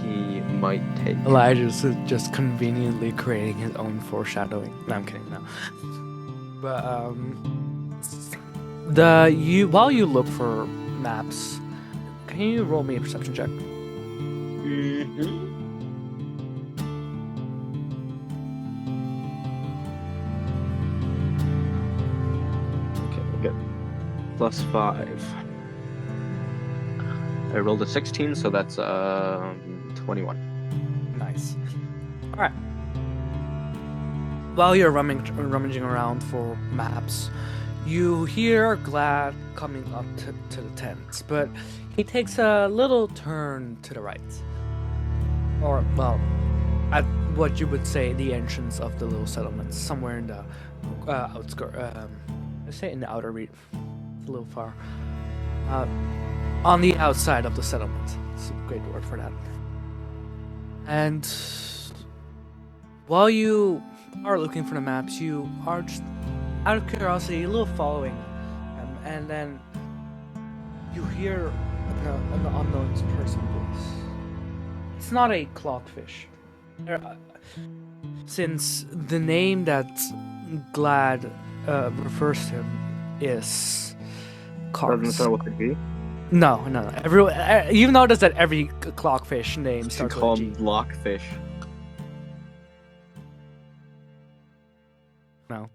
he might take. Elijah's just conveniently creating his own foreshadowing. No, I'm kidding. No. But while you look for maps, can you roll me a perception check? Mm-hmm. Okay, we'll get +5. I rolled a 16, so that's 21. Nice. All right. While you're rummaging around for maps, you hear Glad coming up to the tents, but he takes a little turn to the right. Or, well, at what you would say the entrance of the little settlement, somewhere in the outskirts. Let's say in the outer reach. It's a little far. On the outside of the settlement. It's a great word for that. And while you are looking for the maps, you are just, out of curiosity, a little following them, and then you hear an unknown person voice. It's not a clockfish. Since the name that Glad refers to him is Cars. Doesn't know what could be. No. You notice that every clockfish name starts with call G. him Lockfish. No.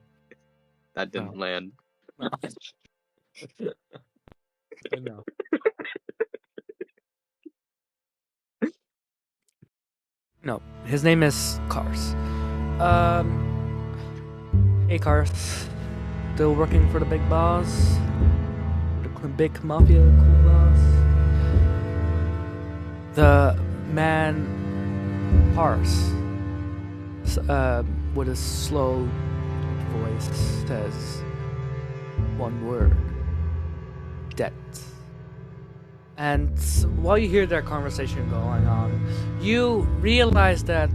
That didn't land. No. No. No. His name is Cars. Hey Cars. Still working for the big boss? The big mafia cool boss? The man Cars, with a slow voice, says one word: debt. And while you hear their conversation going on, you realize that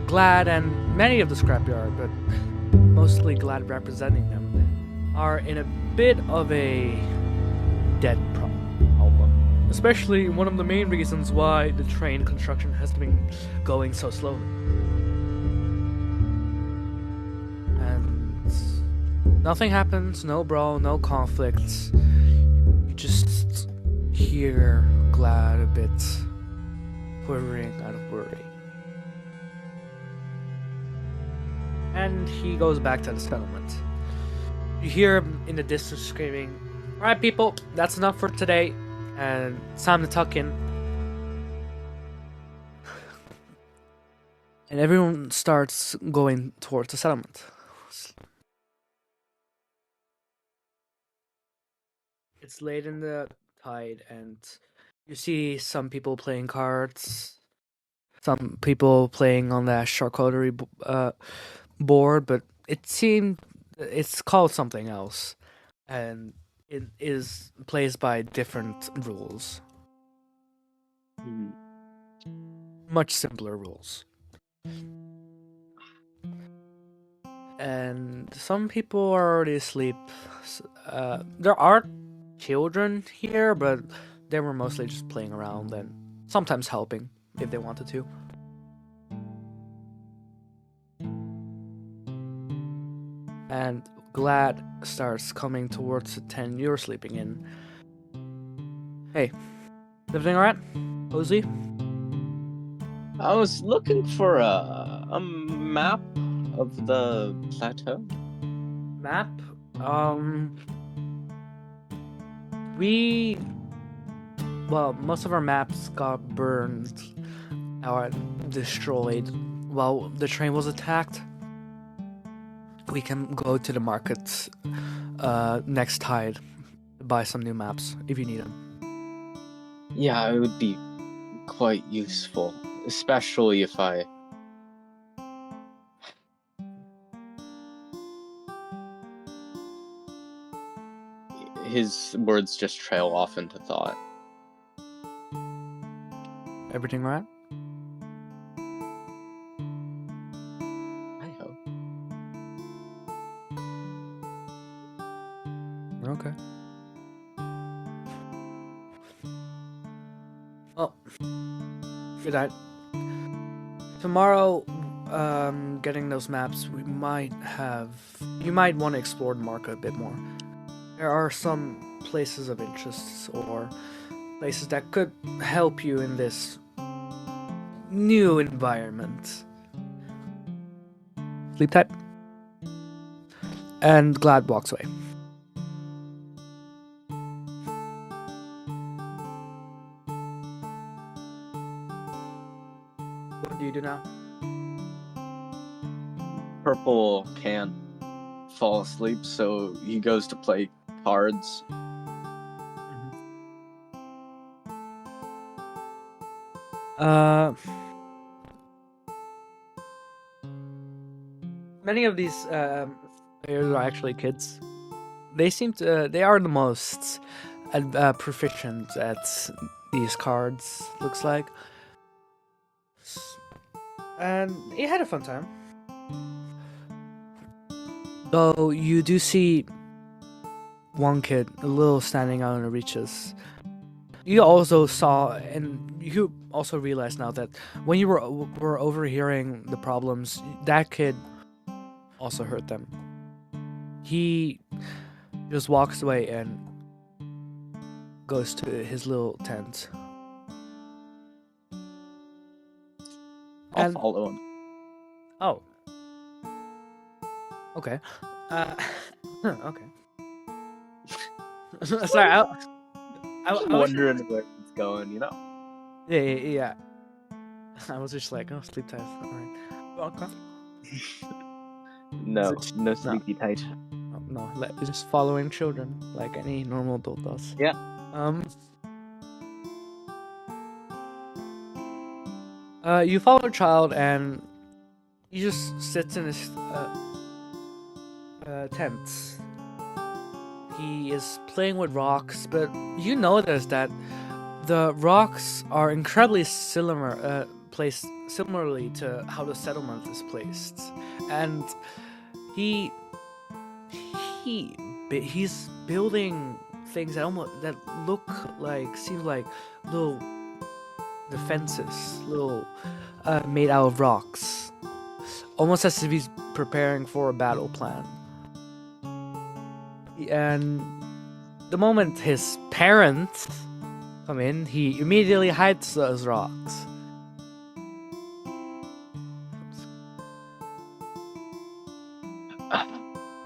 Glad and many of the scrapyard, but mostly Glad representing them, are in a bit of a debt problem. Especially one of the main reasons why the train construction has been going so slowly. And nothing happens, no brawl, no conflicts. You just hear Glad a bit quivering out of worry. And he goes back to the settlement. You hear him in the distance screaming, "Alright people, that's enough for today, and it's time to tuck in." And everyone starts going towards the settlement. It's late in the tide, and you see some people playing cards, some people playing on that charcuterie board, but it seemed it's called something else, and it is plays by different rules. Much simpler rules. And some people are already asleep. There are children here, but they were mostly just playing around and sometimes helping if they wanted to. And Glad starts coming towards the tent you're sleeping in. Hey, everything alright? Cozy? I was looking for a map of the plateau. Map? Most of our maps got burned or destroyed while the train was attacked. We can go to the market next tide to buy some new maps if you need them. Yeah, it would be quite useful, especially if I... His words just trail off into thought. Everything right? Okay. Well, good night. Tomorrow, getting those maps, you might want to explore the market a bit more. There are some places of interest or places that could help you in this new environment. Sleep tight. And Glad walks away. What do you do now? Purple can't fall asleep, so he goes to play cards. Many of these players are actually kids. They seem to. They are the most proficient at these cards. Looks like. And he had a fun time. Though you do see one kid a little standing out in the reaches. You also saw, and you also realize now that when you were overhearing the problems, that kid also heard them. He just walks away and goes to his little tent. I'll follow him. Oh. Okay. Okay. Sorry, I was wondering where it's going, you know? Yeah. I was just like, oh, sleep tight. Alright. Well, No sleepy tight. Oh, no, just following children like any normal adult does. Yeah. You follow a child and he just sits in his tent. He is playing with rocks, but you notice that the rocks are incredibly placed similarly to how the settlement is placed, and he's building things that seem like little defenses, made out of rocks, almost as if he's preparing for a battle plan. And the moment his parents come in, he immediately hides those rocks.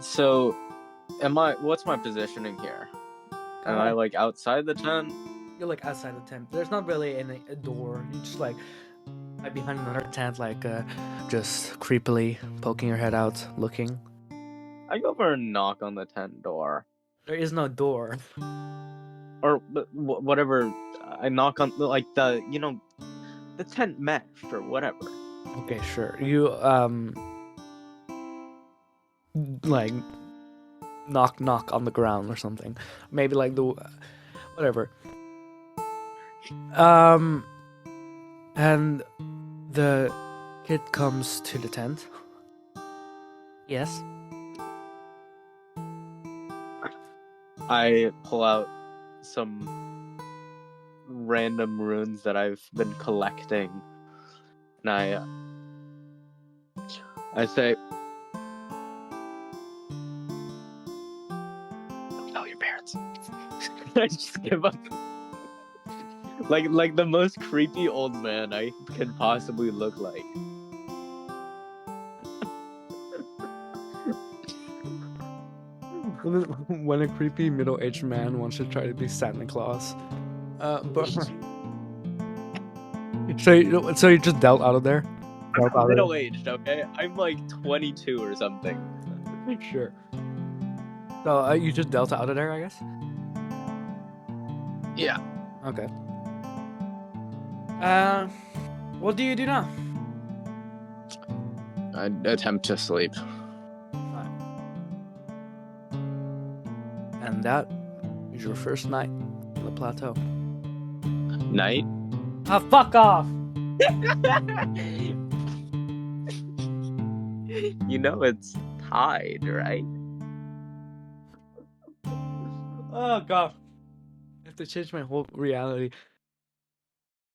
So, what's my positioning here? Am I like outside the tent? You're like outside the tent. There's not really a door. You just like behind another tent, just creepily poking your head out, looking. I go for a knock on the tent door. There is no door. Or whatever. I knock on the tent mesh or whatever. Okay, sure. You like knock on the ground or something. Maybe like the whatever. And the kid comes to the tent. Yes. I pull out some random runes that I've been collecting, and I say, "Oh, your parents." I just give up. Like the most creepy old man I can possibly look like. When a creepy middle-aged man wants to try to be Santa Claus. But so you just dealt out of there? I'm middle-aged, okay? I'm like 22 or something. Sure. So you just dealt out of there, I guess? Yeah. Okay. What do you do now? I attempt to sleep. And that is your first night on the plateau. Night? Ah, fuck off! You know it's tide, right? Oh god. I have to change my whole reality.